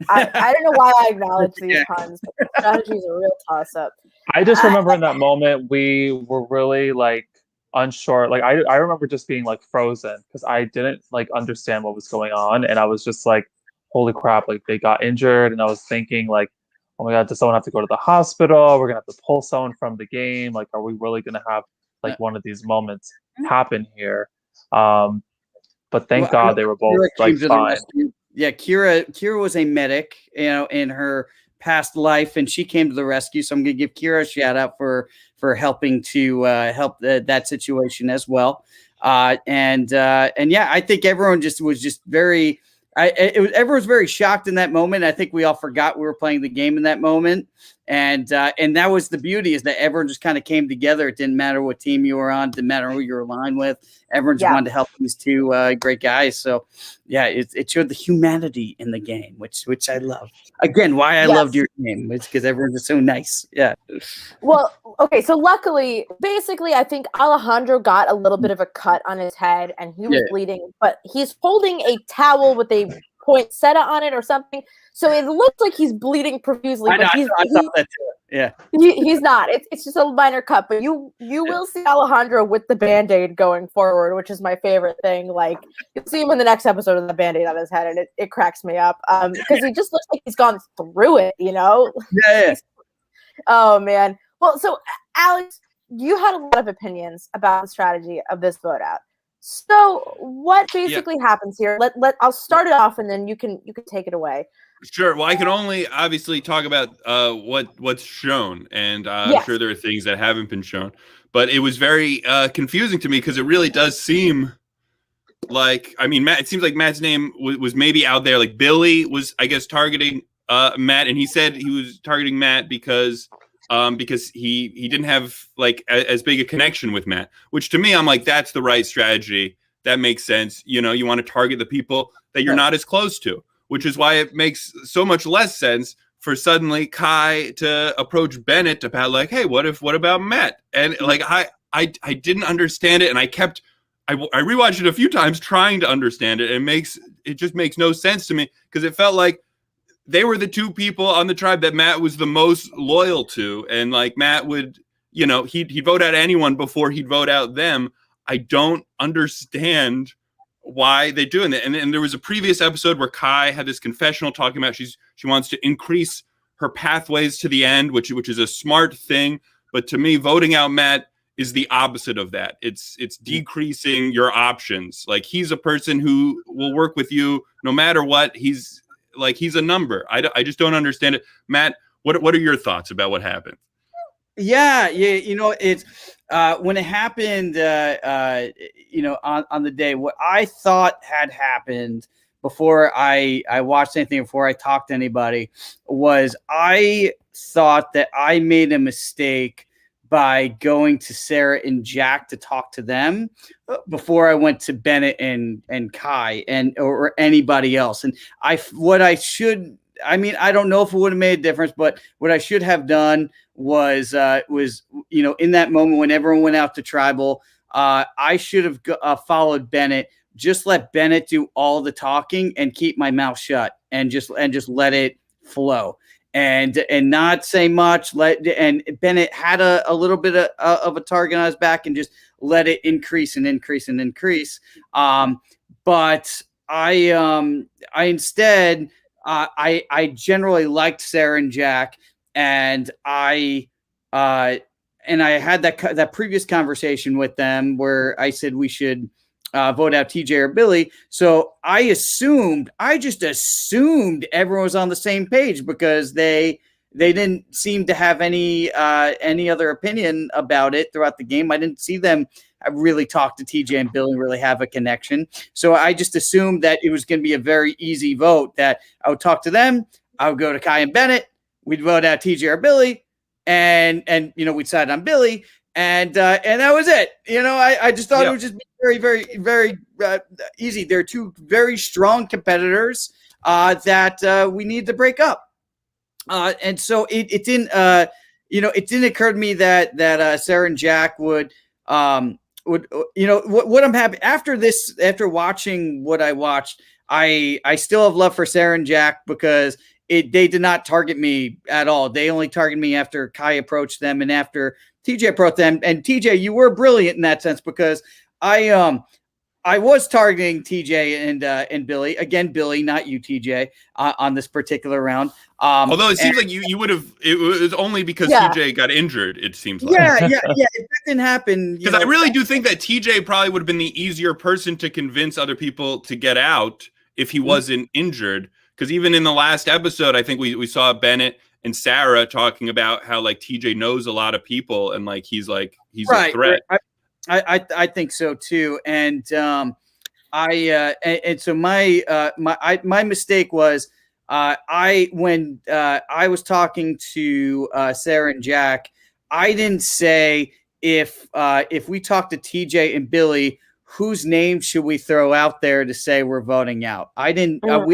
[SPEAKER 1] I don't know why I acknowledge these puns, but the strategy is a real toss-up.
[SPEAKER 2] I just remember in that moment we were really unsure. I remember just being frozen because I didn't understand what was going on, and I was just holy crap, they got injured, and I was thinking oh my god, does someone have to go to the hospital? We're gonna have to pull someone from the game. Are we really gonna have one of these moments happen here? But thank God they were both fine.
[SPEAKER 4] Yeah, Kira was a medic, in her past life, and she came to the rescue. So I'm going to give Kira a shout out for helping to help that situation as well. I think everyone was just very. Everyone was very shocked in that moment. I think we all forgot we were playing the game in that moment, and that was the beauty, is that everyone just kind of came together. It didn't matter what team you were on, didn't matter who you were aligned with. Everyone just wanted to help these two great guys. So it showed the humanity in the game, which I love. Again, why I loved your game. It's because everyone's just so nice. Yeah.
[SPEAKER 1] Well, okay, so luckily, basically, I think Alejandro got a little bit of a cut on his head, and he was bleeding, but he's holding a towel with a poinsettia on it or something, so it looks like he's bleeding profusely.
[SPEAKER 4] I thought that too. Yeah,
[SPEAKER 1] he's not. It's just a minor cut, but you will see Alejandro with the Band-Aid going forward, which is my favorite thing. You'll see him in the next episode with the Band-Aid on his head, and it cracks me up because he just looks like he's gone through it,
[SPEAKER 4] Yeah.
[SPEAKER 1] Oh man. Well, so Alex, you had a lot of opinions about the strategy of this vote out. So what basically happens here? I'll start it off, and then you can take it away.
[SPEAKER 3] Sure. Well, I can only obviously talk about what's shown, and I'm sure there are things that haven't been shown. But it was very confusing to me because it really does seem like, I mean, Matt, it seems like Matt's name was maybe out there. Like Billy was, I guess, targeting Matt, and he said he was targeting Matt because he didn't have like as big a connection with Matt, which to me, I'm like, that's the right strategy. That makes sense. You know, you want to target the people that you're not as close to, which is why it makes so much less sense for suddenly Kai to approach Bennett about like, hey, what about Matt? And like, I didn't understand it. And I rewatched it a few times trying to understand it. And it just makes no sense to me because it felt like they were the two people on the tribe that Matt was the most loyal to. And like Matt would, you know, he'd vote out anyone before he'd vote out them. I don't understand why they're doing that. And there was a previous episode where Kai had this confessional talking about she wants to increase her pathways to the end, which is a smart thing. But to me, voting out Matt is the opposite of that. It's decreasing your options. Like he's a person who will work with you no matter what. He's a number. I just don't understand it. Matt, what are your thoughts about what happened?
[SPEAKER 4] Yeah. You know, it's when it happened, you know, on the day, what I thought had happened before I watched anything, before I talked to anybody, was I thought that I made a mistake by going to Sarah and Jack to talk to them before I went to Bennett and Kai or anybody else. And I don't know if it would have made a difference, but what I should have done was, you know, in that moment when everyone went out to tribal, I should have followed Bennett, just let Bennett do all the talking and keep my mouth shut and just let it flow and not say much. And Bennett had a little bit of a target on his back and just let it increase and increase and increase. But I instead, I generally liked Sarah and Jack, and I had that previous conversation with them where I said we should vote out TJ or Billy. So I just assumed everyone was on the same page because they didn't seem to have any other opinion about it throughout the game. I didn't see them really talk to TJ and Billy and really have a connection. So I just assumed that it was going to be a very easy vote, that I would talk to them. I would go to Kai and Bennett. We'd vote out TJ or Billy, and you know, we'd decide on Billy, and that was it. You know, I just thought it would just be very, very, very easy. They're two very strong competitors that we need to break up. And so it didn't, you know, it didn't occur to me that Sarah and Jack would, you know, what I'm happy after watching what I watched, I still have love for Sarah and Jack because they did not target me at all. They only targeted me after Kai approached them and after TJ approached them. And TJ, you were brilliant in that sense because I was targeting TJ and Billy. Again, Billy, not you, TJ, on this particular round.
[SPEAKER 3] Although it seems like you would have, it was only because TJ got injured, it seems like.
[SPEAKER 4] Yeah. If that didn't happen.
[SPEAKER 3] Because I really do think that TJ probably would have been the easier person to convince other people to get out if he wasn't injured. Because even in the last episode, I think we saw Bennett and Sarah talking about how like TJ knows a lot of people and like he's a threat.
[SPEAKER 4] I think so too. And so my mistake was when I was talking to Sarah and Jack, I didn't say if we talk to TJ and Billy, whose name should we throw out there to say we're voting out? I didn't have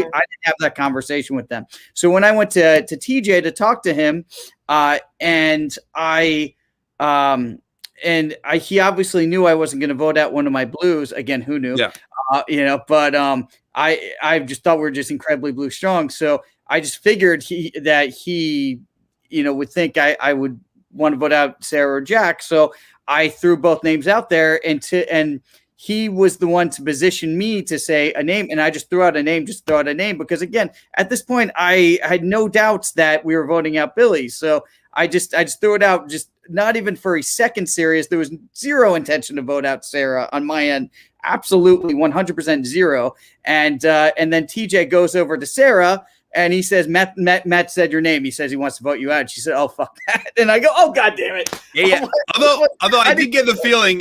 [SPEAKER 4] that conversation with them. So when I went to TJ to talk to him, he obviously knew I wasn't going to vote out one of my blues. Again, who knew?
[SPEAKER 3] Yeah.
[SPEAKER 4] You know, but I just thought we were just incredibly blue strong. So I just figured he you know, would think I would want to vote out Sarah or Jack. So I threw both names out there, and he was the one to position me to say a name, and I just threw out a name, because again, at this point, I had no doubts that we were voting out Billy. So I just threw it out, just not even for a second serious. There was zero intention to vote out Sarah on my end. Absolutely 100% zero. And then TJ goes over to Sarah And he says, Matt said your name. He says he wants to vote you out. And she said, oh, fuck that. And I go, oh, God damn it.
[SPEAKER 3] Yeah. Although I did get the feeling,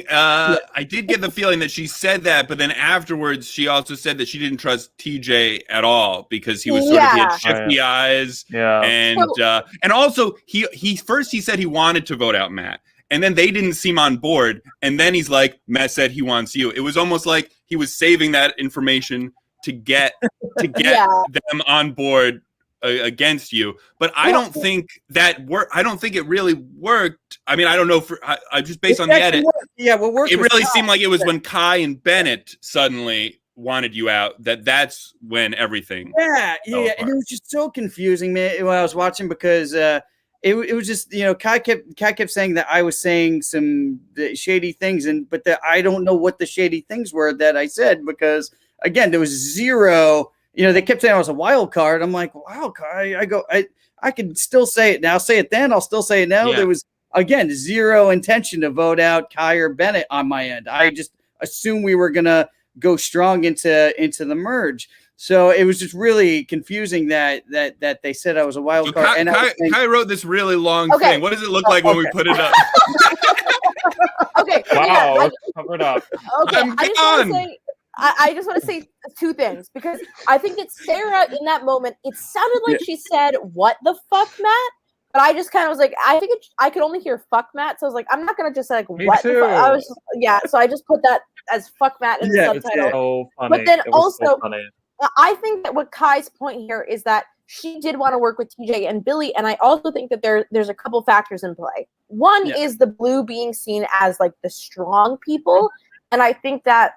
[SPEAKER 3] that she said that, but then afterwards she also said that she didn't trust TJ at all because he was he had shifty eyes.
[SPEAKER 2] Yeah.
[SPEAKER 3] And also he first said he wanted to vote out Matt. And then they didn't seem on board. And then he's like, Matt said he wants you. It was almost like he was saving that information to get them on board against you. But I don't think that worked. I don't think it really worked. I mean, I don't know. I just based on the edit.
[SPEAKER 4] Yeah, what worked?
[SPEAKER 3] It really seemed like it was when Kai and Bennett suddenly wanted you out. That's when everything.
[SPEAKER 4] Yeah, and it was just so confusing, man, when I was watching because. It was just, Kai kept saying that I was saying some shady things, but that I don't know what the shady things were that I said because, again, there was zero. They kept saying I was a wild card. I'm like, wild card. I could still say it now. Say it then. I'll still say it now. Yeah. There was, again, zero intention to vote out Kai or Bennett on my end. I just assumed we were gonna go strong into the merge. So it was just really confusing that they said I was a wild card.
[SPEAKER 3] Kai wrote this really long thing. What does it look like when we put it up?
[SPEAKER 1] Okay.
[SPEAKER 2] Wow, covered up.
[SPEAKER 1] Okay, I just want to say two things because I think that Sarah in that moment, it sounded like she said, "What the fuck, Matt?" But I just kind of was like, I think I could only hear "fuck Matt," so I was like, I'm not gonna just say like
[SPEAKER 2] Me
[SPEAKER 1] "what."
[SPEAKER 2] too.
[SPEAKER 1] The fuck? I was so I just put that as "fuck Matt" in the subtitle.
[SPEAKER 2] So funny.
[SPEAKER 1] But then also.
[SPEAKER 2] So funny.
[SPEAKER 1] I think that what Kai's point here is that she did want to work with TJ and Billy, and I also think that there's a couple factors in play. One is the blue being seen as like the strong people, and I think that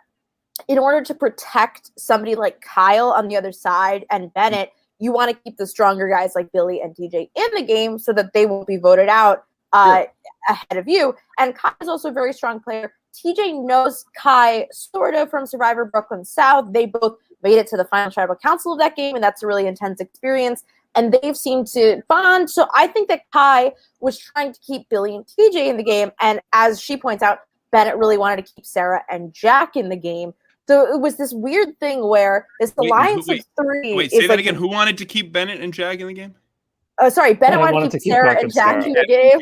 [SPEAKER 1] in order to protect somebody like Kyle on the other side and Bennett, you want to keep the stronger guys like Billy and TJ in the game so that they won't be voted out ahead of you. And Kai is also a very strong player. TJ knows Kai sort of from Survivor Brooklyn South. They both made it to the final tribal council of that game, and that's a really intense experience. And they've seemed to bond. So I think that Kai was trying to keep Billy and TJ in the game. And as she points out, Bennett really wanted to keep Sarah and Jack in the game. So it was this weird thing where this alliance of three.
[SPEAKER 3] Wait, say that again. Who wanted to keep Bennett and Jack in the game?
[SPEAKER 1] Sorry, Bennett wanted to keep Sarah and Jack in the game.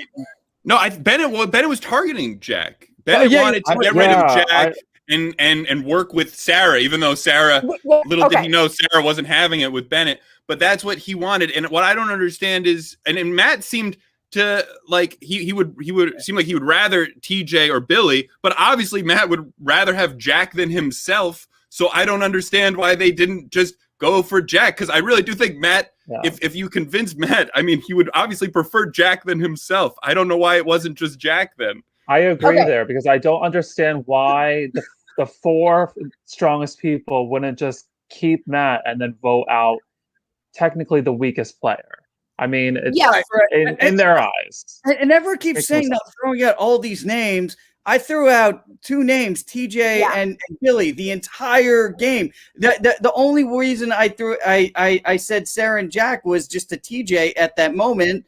[SPEAKER 3] No, Bennett was targeting Jack. Bennett wanted to get rid of Jack and work with Sarah, even though Sarah, did he know Sarah wasn't having it with Bennett. But that's what he wanted. And what I don't understand is, and Matt seemed to like he would seem like he would rather TJ or Billy, but obviously Matt would rather have Jack than himself. So I don't understand why they didn't just go for Jack, because I really do think Matt, if you convince Matt, I mean, he would obviously prefer Jack than himself. I don't know why it wasn't just Jack then.
[SPEAKER 2] I agree there, because I don't understand why the four strongest people wouldn't just keep Matt and then vote out technically the weakest player. I mean, it's in their eyes.
[SPEAKER 4] And everyone keeps saying that, throwing out all these names. I threw out two names, TJ and Billy, the entire game. The only reason I said Sarah and Jack was just to TJ at that moment,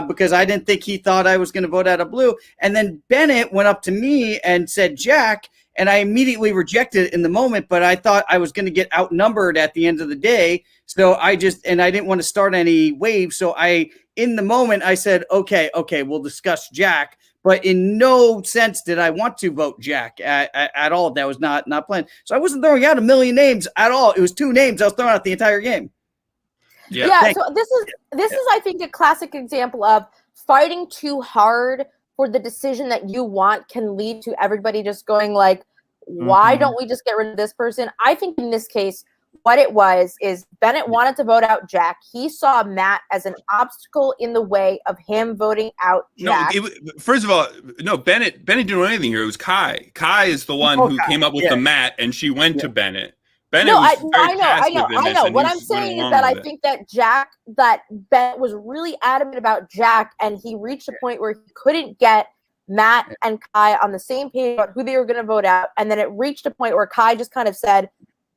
[SPEAKER 4] because I didn't think he thought I was going to vote out of blue. And then Bennett went up to me and said Jack, and I immediately rejected it in the moment, but I thought I was going to get outnumbered at the end of the day. So I didn't want to start any waves. So in the moment, I said, okay, we'll discuss Jack. But in no sense did I want to vote Jack at all. That was not planned. So I wasn't throwing out a million names at all. It was two names I was throwing out the entire game.
[SPEAKER 1] Yeah. So this is I think a classic example of fighting too hard for the decision that you want can lead to everybody just going like, why don't we just get rid of this person? I think in this case, what it was is Bennett wanted to vote out Jack. He saw Matt as an obstacle in the way of him voting out Jack.
[SPEAKER 3] No, first of all, no, Bennett didn't do anything here. It was Kai. Kai is the one who came up with the Matt, and she went to Bennett. Bennett
[SPEAKER 1] I know. What I'm saying is that I think that Bennett was really adamant about Jack, and he reached a point where he couldn't get Matt and Kai on the same page about who they were going to vote out. And then it reached a point where Kai just kind of said,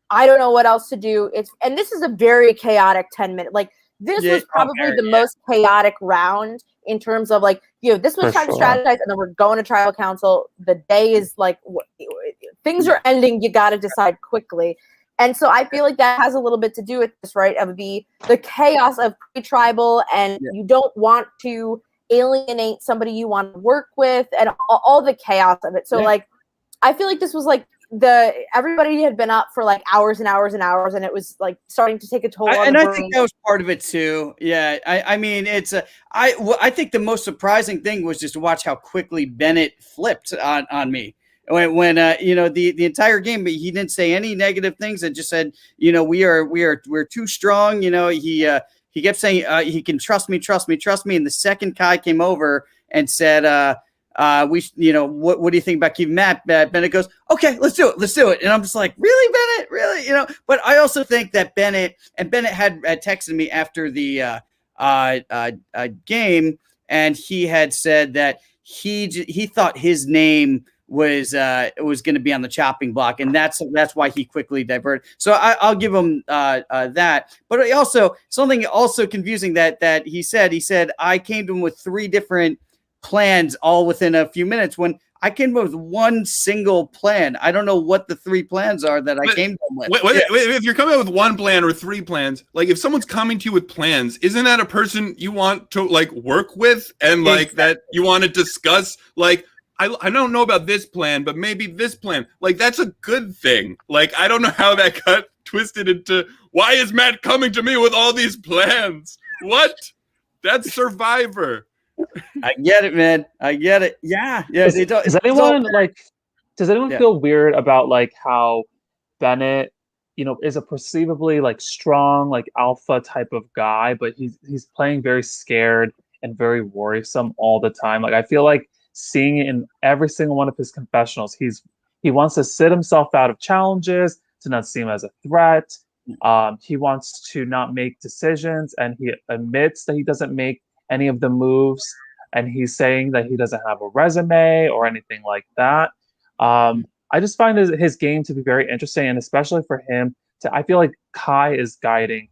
[SPEAKER 1] I don't know what else to do. And this is a very chaotic 10-minute. Like this was probably the most chaotic round in terms of like, this was time to strategize, and then we're going to tribal council. The day is like, things are ending. You got to decide quickly. And so I feel like that has a little bit to do with this, right? Of the chaos of pre-tribal, and you don't want to alienate somebody you want to work with, and all the chaos of it. So like, I feel like this was like everybody had been up for like hours and hours and hours, and it was like starting to take a toll on the
[SPEAKER 4] I
[SPEAKER 1] room.
[SPEAKER 4] think that was part of it too. Yeah, I mean, I think the most surprising thing was just to watch how quickly Bennett flipped on me. When the entire game, but he didn't say any negative things. And just said, we're too strong. He kept saying he can trust me. And the second Kai came over and said, what do you think about keeping Matt? Bennett goes, okay, let's do it. And I'm just like, really, Bennett, really? But I also think that Bennett had texted me after the game, and he had said that he thought his name was going to be on the chopping block, and that's why he quickly diverted. So I'll give him that. But also something also confusing that he said I came to him with 3 different plans all within a few minutes, when I came up with one single plan. I don't know what the 3 plans are that I came to him with.
[SPEAKER 3] If you're coming up with 1 plan or 3 plans, like if someone's coming to you with plans, isn't that a person you want to like work with and like that you want to discuss? Like, I don't know about this plan, but maybe this plan. Like, that's a good thing. Like, I don't know how that got twisted into, why is Matt coming to me with all these plans? What? That's Survivor.
[SPEAKER 4] I get it, man. I get it. Yeah.
[SPEAKER 2] Does anyone feel weird about like how Bennett, is a perceivably like strong, like alpha type of guy, but he's playing very scared and very worrisome all the time. Like, I feel like seeing it in every single one of his confessionals, he wants to sit himself out of challenges to not see him as a threat. He wants to not make decisions, and he admits that he doesn't make any of the moves, and he's saying that he doesn't have a resume or anything like that. I just find his game to be very interesting, and especially for him I feel like Kai is guiding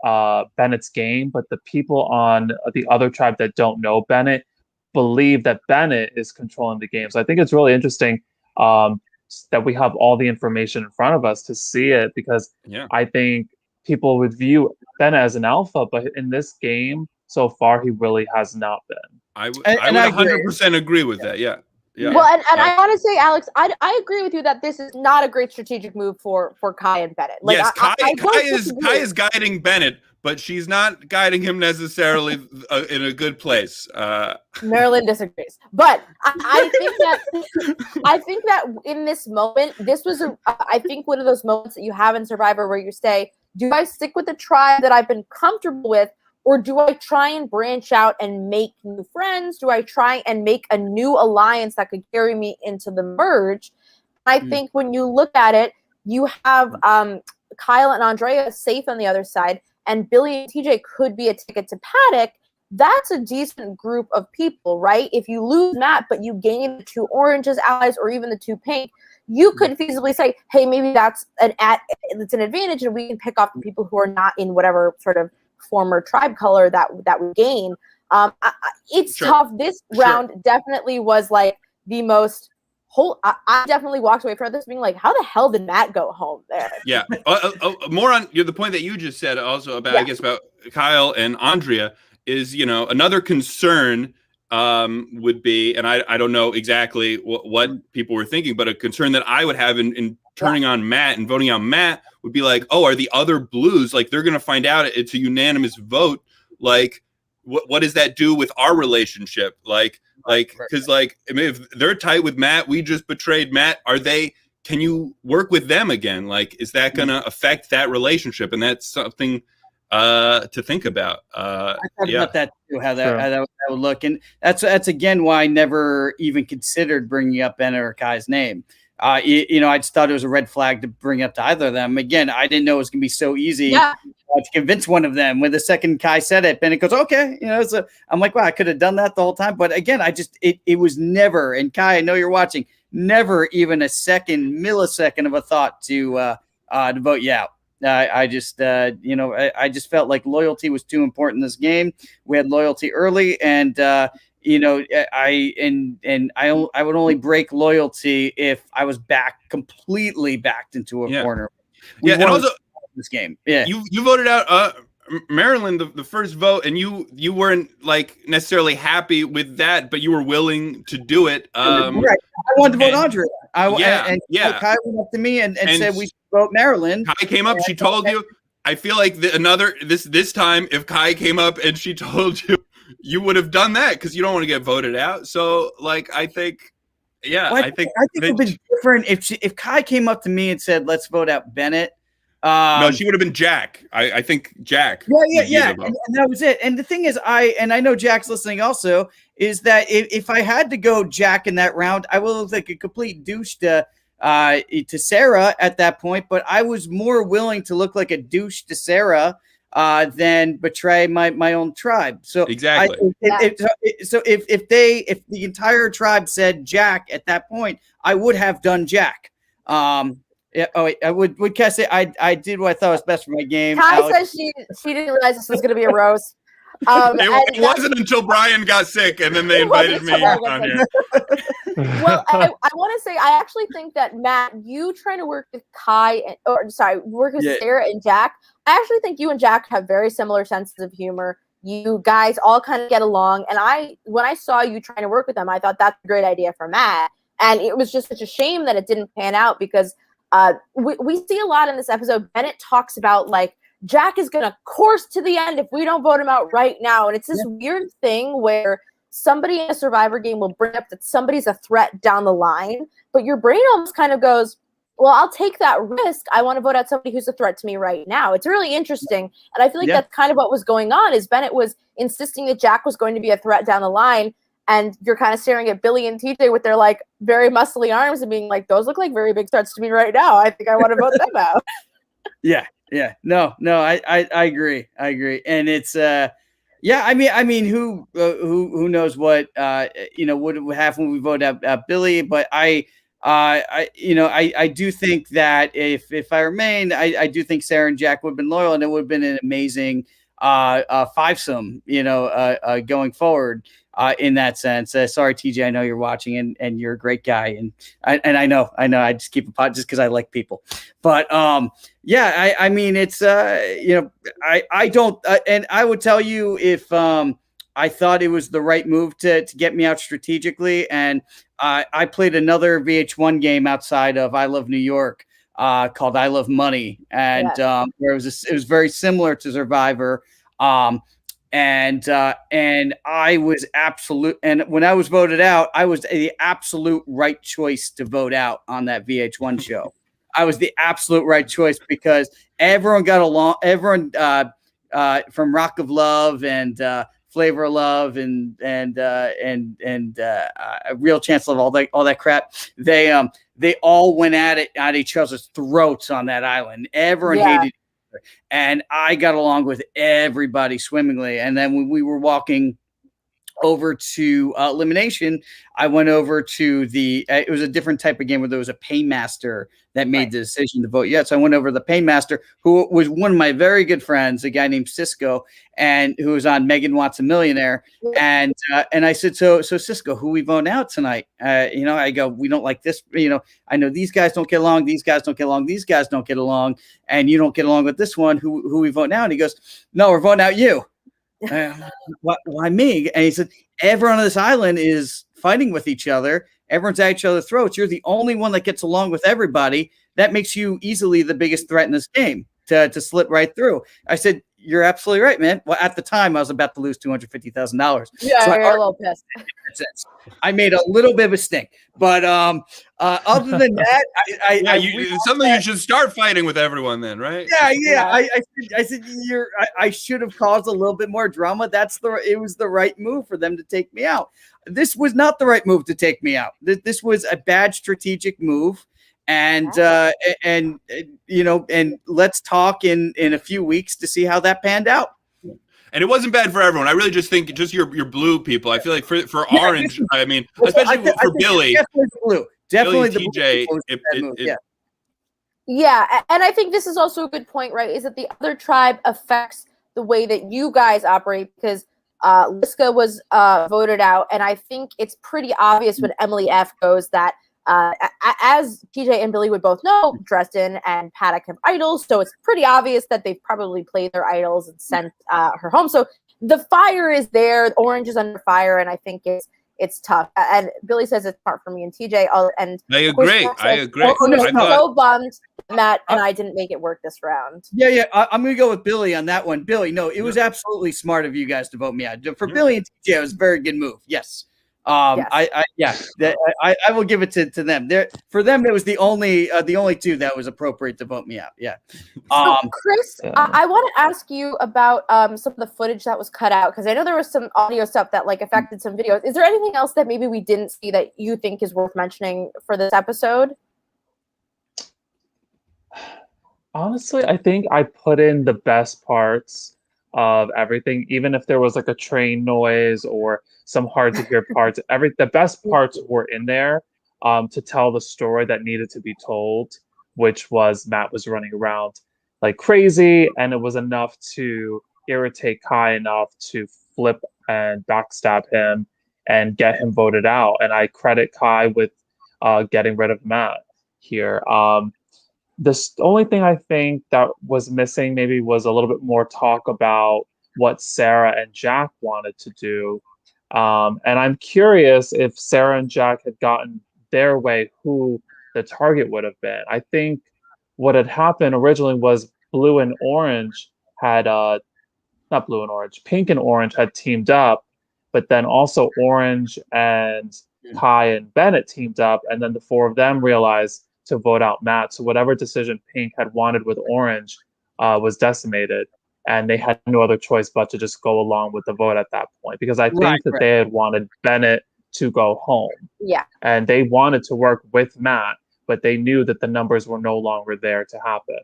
[SPEAKER 2] Bennett's game, but the people on the other tribe that don't know Bennett believe that Bennett is controlling the game. So I think it's really interesting that we have all the information in front of us to see it, because I think people would view Bennett as an alpha, but in this game so far, he really has not been.
[SPEAKER 3] I would 100% agree with that. Yeah.
[SPEAKER 1] Well, and I want to say, Alex, I agree with you that this is not a great strategic move for Kai and Bennett. Like,
[SPEAKER 3] yes, Kai is guiding Bennett, but she's not guiding him necessarily in a good place.
[SPEAKER 1] Marilyn disagrees, but I think that in this moment, this was I think one of those moments that you have in Survivor where you say, do I stick with the tribe that I've been comfortable with, or do I try and branch out and make new friends? Do I try and make a new alliance that could carry me into the merge? I think when you look at it, you have Kyle and Andrea safe on the other side, and Billy and TJ could be a ticket to Paddock. That's a decent group of people, right? If you lose Matt, but you gain the 2 orange as allies, or even the 2 pink, you could feasibly say, hey, maybe that's an advantage, and we can pick off the people who are not in whatever sort of former tribe color that we gain. It's tough. This round definitely was like the most I definitely walked away from this being like, how the hell did Matt go home there?
[SPEAKER 3] Yeah. More on the point that you just said also about, I guess, about Kyle and Andrea is, another concern would be, and I don't know exactly what people were thinking, but a concern that I would have in turning on Matt and voting on Matt would be like, oh, are the other Blues, like, they're going to find out it's a unanimous vote. Like, what does that do with our relationship? Because I mean, if they're tight with Matt, we just betrayed Matt. Can you work with them again? Like, is that going to affect that relationship? And that's something to think about.
[SPEAKER 4] I thought about that too, how that would look. And that's again why I never even considered bringing up Bennett or Kai's name. I just thought it was a red flag to bring up to either of them. Again, I didn't know it was going to be so easy to convince one of them. When the second Kai said it, Bennett goes, okay. So I'm like, wow, I could have done that the whole time. But again, it was never, and Kai, I know you're watching, never even a millisecond of a thought to vote you out. I just felt like loyalty was too important in this game. We had loyalty early, and I would only break loyalty if I was completely backed into a corner.
[SPEAKER 3] Yeah, and also
[SPEAKER 4] this game. Yeah,
[SPEAKER 3] you voted out Maryland the first vote, and you weren't like necessarily happy with that, but you were willing to do it.
[SPEAKER 4] right. I wanted to vote Andrea. Kai went up to me and said we should vote Maryland.
[SPEAKER 3] Kai came up. She told you. I feel like this time, if Kai came up and she told you, you would have done that because you don't want to get voted out. So, like, I think, I think it would have been
[SPEAKER 4] different if Kai came up to me and said, "Let's vote out Bennett."
[SPEAKER 3] No, she would have been Jack. I think Jack.
[SPEAKER 4] Yeah. And that was it. And the thing is, I know Jack's listening also, is that if I had to go Jack in that round, I would look like a complete douche to Sarah at that point. But I was more willing to look like a douche to Sarah than betray my own tribe. So
[SPEAKER 3] exactly.
[SPEAKER 4] If the entire tribe said Jack at that point, I would have done Jack. Yeah. Oh, wait. Would Cass say I did what I thought was best for my game?
[SPEAKER 1] Kai says she didn't realize this was going to be a roast.
[SPEAKER 3] It wasn't until Brian got sick, and then they invited me on here.
[SPEAKER 1] Well, I want to say I actually think that Matt, you trying to work with work with Sarah and Jack. I actually think you and Jack have very similar senses of humor. You guys all kind of get along, and when I saw you trying to work with them, I thought that's a great idea for Matt. And it was just such a shame that it didn't pan out because. We see a lot in this episode. Bennett talks about like Jack is going to course to the end if we don't vote him out right now. And it's this weird thing where somebody in a Survivor game will bring up that somebody's a threat down the line, but your brain almost kind of goes, well, I'll take that risk. I want to vote out somebody who's a threat to me right now. It's really interesting. And I feel like that's kind of what was going on is Bennett was insisting that Jack was going to be a threat down the line. And you're kind of staring at Billy and TJ with their like very muscly arms and being like, those look like very big threats to me right now. I think I want to vote them out.
[SPEAKER 4] Yeah. No, I agree. And it's I mean, who knows what would happen when we vote out Billy, but I do think that if I remain, I do think Sarah and Jack would have been loyal, and it would have been an amazing fivesome, going forward. In that sense, sorry, TJ, I know you're watching and you're a great guy. And I know, I just keep a pot just cause I like people, but, I mean, it's, I don't, and I would tell you if, I thought it was the right move to get me out strategically. And, I played another VH1 game outside of I Love New York, called I Love Money. And, where it was very similar to Survivor. And I was absolute. And when I was voted out, I was the absolute right choice to vote out on that VH1 show. I was the absolute right choice because everyone got along. Everyone from Rock of Love and Flavor of Love and Real Chance of Love, all that crap. They all went at each other's throats on that island. Everyone hated. And I got along with everybody swimmingly. And then when we were walking over to elimination, I went over to it was a different type of game where there was a paymaster that made the decision to vote yes. So I went over to the paymaster, who was one of my very good friends, a guy named Cisco, and who was on Megan Wants a Millionaire. And I said, so Cisco, who we vote out tonight? I go, we don't like this. I know these guys don't get along. These guys don't get along. These guys don't get along. And you don't get along with this one. Who we vote now? And he goes, no, we're voting out you. Why me? And he said, everyone on this island is fighting with each other. Everyone's at each other's throats. You're the only one that gets along with everybody. That makes you easily the biggest threat in this game to slip right through. I said, you're absolutely right, man. Well, at the time, I was about to lose $250,000.
[SPEAKER 1] Yeah, so you're a little pissed.
[SPEAKER 4] I made a little bit of a stink, but other than that,
[SPEAKER 3] something you should start fighting with everyone then, right?
[SPEAKER 4] Yeah. I said I should have caused a little bit more drama. It was the right move for them to take me out. This was not the right move to take me out. This was a bad strategic move. And let's talk in a few weeks to see how that panned out.
[SPEAKER 3] And it wasn't bad for everyone. I really just think just your blue people. I feel like for orange, I mean, especially for Billy.
[SPEAKER 4] Definitely blue. Definitely
[SPEAKER 3] Billy,
[SPEAKER 4] TJ.
[SPEAKER 1] Yeah, and I think this is also a good point, right? Is that the other tribe affects the way that you guys operate because Liska was voted out, and I think it's pretty obvious when Emily F goes that As TJ and Billy would both know, Dresden and Paddock have idols, so it's pretty obvious that they've probably played their idols and sent her home. So the fire is there. Orange is under fire, and I think it's tough. And Billy says it's smart for me and TJ. And
[SPEAKER 3] I agree. I agree.
[SPEAKER 1] I'm so bummed Matt and I didn't make it work this round.
[SPEAKER 4] Yeah. I'm going to go with Billy on that one. Billy, no, it was absolutely smart of you guys to vote me out. For Billy and TJ, it was a very good move. Yes.
[SPEAKER 1] Yes.
[SPEAKER 4] I will give it to them. For them, it was the only two that was appropriate to vote me out. Yeah.
[SPEAKER 1] So Chris, I want to ask you about some of the footage that was cut out, because I know there was some audio stuff that like affected some videos. Is there anything else that maybe we didn't see that you think is worth mentioning for this episode?
[SPEAKER 2] Honestly, I think I put in the best parts of everything, even if there was like a train noise or some hard to hear parts. The best parts were in there to tell the story that needed to be told, which was Matt was running around like crazy, and it was enough to irritate Kai enough to flip and backstab him and get him voted out. And I credit Kai with getting rid of Matt here. The only thing I think that was missing maybe was a little bit more talk about what Sarah and Jack wanted to do. And I'm curious if Sarah and Jack had gotten their way, who the target would have been. I think what had happened originally was Blue and Orange had, not Blue and Orange, Pink and Orange had teamed up, but then also Orange and Kai and Bennett teamed up, and then the four of them realized to vote out Matt. So whatever decision Pink had wanted with Orange was decimated, and they had no other choice but to just go along with the vote at that point, because I think they had wanted Bennett to go home.
[SPEAKER 1] Yeah.
[SPEAKER 2] And they wanted to work with Matt, but they knew that the numbers were no longer there to happen.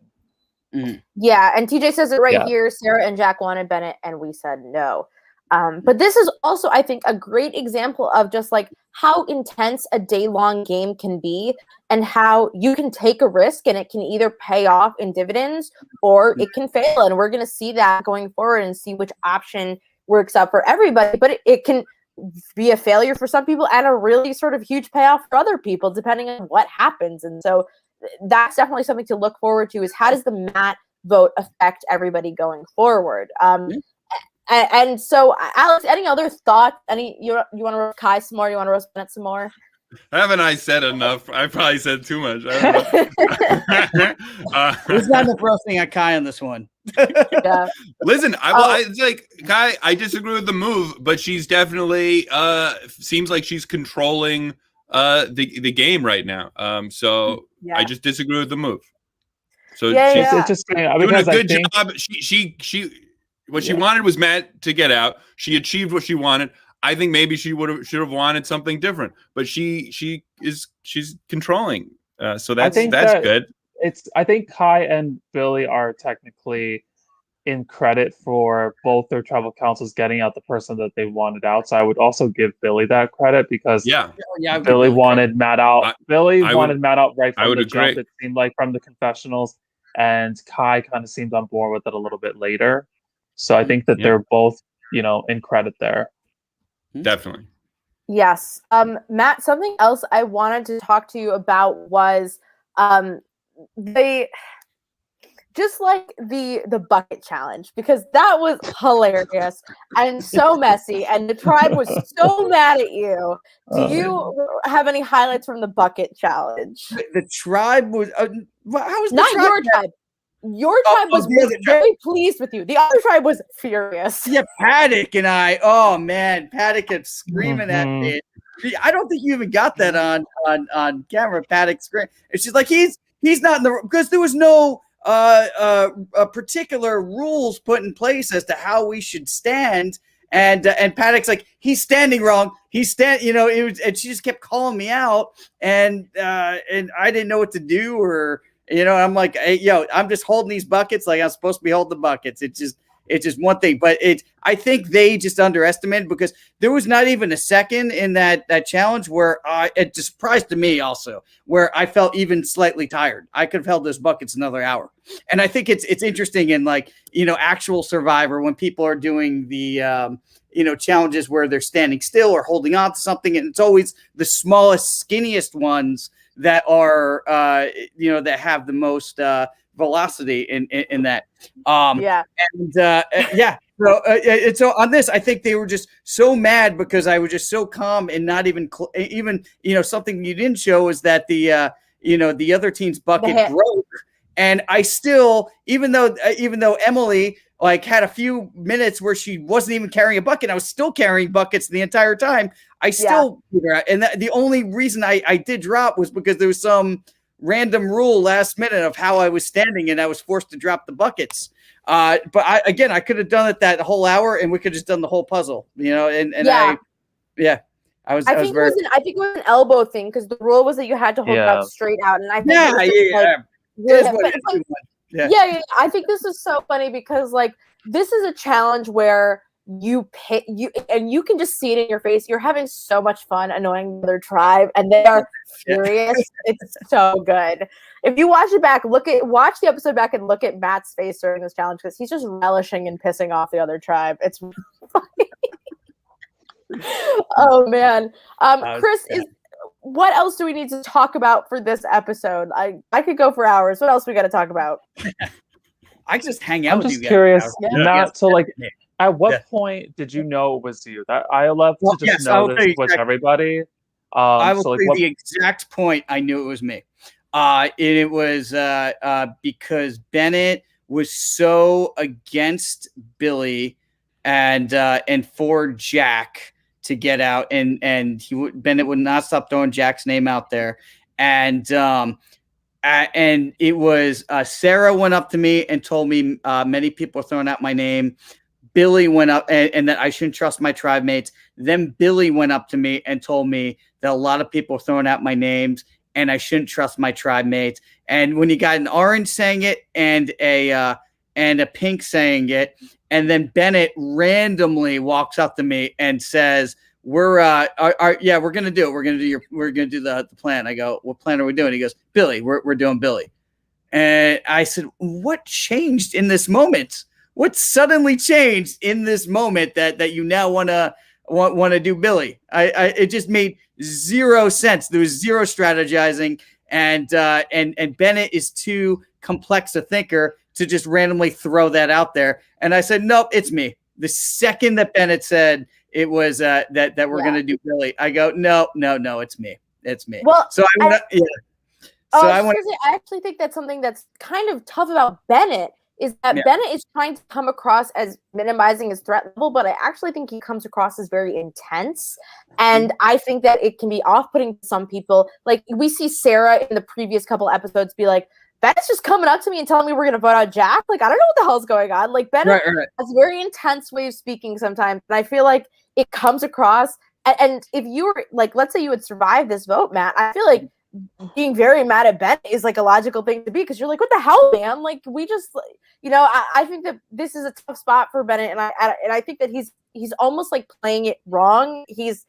[SPEAKER 4] Mm-hmm.
[SPEAKER 1] Yeah, and TJ says it here. Sarah and Jack wanted Bennett, and we said no. But this is also, I think, a great example of just like how intense a day-long game can be, and how you can take a risk and it can either pay off in dividends or it can fail. And we're going to see that going forward and see which option works out for everybody. But it can be a failure for some people and a really sort of huge payoff for other people, depending on what happens. And so that's definitely something to look forward to, is how does the Matt vote affect everybody going forward? And so, Alex, any other thoughts? You want to roast Kai some more? You want to roast Bennett some more?
[SPEAKER 3] Haven't I said enough? I probably said too much. I don't know.
[SPEAKER 4] There's not enough roasting on Kai on this one.
[SPEAKER 1] Yeah.
[SPEAKER 3] Listen, it's like Kai. I disagree with the move, but she's definitely seems like she's controlling the game right now. So I just disagree with the move. So she's
[SPEAKER 2] interesting
[SPEAKER 3] doing a good job. She what she wanted was Matt to get out. She achieved what she wanted. I think maybe she should have wanted something different, but she's controlling. So that's good.
[SPEAKER 2] I think Kai and Billy are technically in credit for both their tribal councils getting out the person that they wanted out. So I would also give Billy that credit, because Billy wanted Matt out. Billy wanted Matt out right from the jump, it seemed like, from the confessionals, and Kai kind of seemed on board with it a little bit later. So I think that they're both, in credit there.
[SPEAKER 3] Definitely.
[SPEAKER 1] Yes. Matt, something else I wanted to talk to you about was the bucket challenge, because that was hilarious and so messy, and the tribe was so mad at you. Do you have any highlights from the bucket challenge?
[SPEAKER 4] The tribe was how was
[SPEAKER 1] not your tribe. Your tribe was very pleased with you. The other tribe was furious.
[SPEAKER 4] Yeah, Paddock and I. Oh man, Paddock kept screaming at me. I don't think you even got that on camera. Paddock screaming. It's just like he's not in the, because there was no particular rules put in place as to how we should stand. And Paddock's like, he's standing wrong. He's and she just kept calling me out, and I didn't know what to do, or. I'm like, hey, I'm just holding these buckets like I'm supposed to be holding the buckets. It's just one thing. But I think they just underestimated, because there was not even a second in that challenge where it just surprised to me also, where I felt even slightly tired. I could have held those buckets another hour. And I think it's interesting in actual Survivor, when people are doing the challenges where they're standing still or holding on to something, and it's always the smallest, skinniest ones that are that have the most velocity in that. So on this, I think they were just so mad because I was just so calm and not even something you didn't show is that the other team's bucket broke, and I still, even though Emily like had a few minutes where she wasn't even carrying a bucket, I was still carrying buckets the entire time. I still and the only reason I did drop was because there was some random rule last minute of how I was standing and I was forced to drop the buckets. But I could have done it that whole hour and we could have just done the whole puzzle, I think it was
[SPEAKER 1] an elbow thing because the rule was that you had to hold out straight out, and I think I think this is so funny because like this is a challenge where you can just see it in your face. You're having so much fun annoying the other tribe, and they are furious. It's so good. If you watch it back, watch the episode back and look at Matt's face during this challenge because he's just relishing and pissing off the other tribe. It's really funny. Oh man, Chris, what else do we need to talk about for this episode? I could go for hours. What else we got to talk about?
[SPEAKER 4] I just hang out with you guys.
[SPEAKER 2] I'm just curious, Matt. So like. At what point did you know it was you? That I love to just know this was everybody.
[SPEAKER 4] I will tell you the exact point I knew it was me. It was because Bennett was so against Billy and for Jack to get out, and Bennett would not stop throwing Jack's name out there, and it was Sarah went up to me and told me many people are throwing out my name. Billy went up and that I shouldn't trust my tribe mates. Then Billy went up to me and told me that a lot of people are throwing out my names and I shouldn't trust my tribe mates. And when you got an orange saying it and a pink saying it, and then Bennett randomly walks up to me and says, we're gonna do it. We're gonna do the plan. I go, what plan are we doing? He goes, Billy, we're doing Billy. And I said, what changed in this moment? What suddenly changed in this moment that you now want to do Billy? It just made zero sense. There was zero strategizing, and Bennett is too complex a thinker to just randomly throw that out there. And I said, nope, it's me. The second that Bennett said it was that we're gonna do Billy, I go, no, it's me. It's me.
[SPEAKER 1] Well,
[SPEAKER 4] so I
[SPEAKER 1] actually think that's something that's kind of tough about Bennett. Is that Bennett is trying to come across as minimizing his threat level, but I actually think he comes across as very intense. And I think that it can be off-putting to some people. Like, we see Sarah in the previous couple episodes be like, Bennett's just coming up to me and telling me we're going to vote out Jack. Like, I don't know what the hell's going on. Like, Bennett has a very intense way of speaking sometimes. And I feel like it comes across. And if you were, like, let's say you would survive this vote, Matt, I feel like being very mad at Bennett is like a logical thing to be because you're like, what the hell, man? Like, we just, I think that this is a tough spot for Bennett, and I think that he's almost like playing it wrong. He's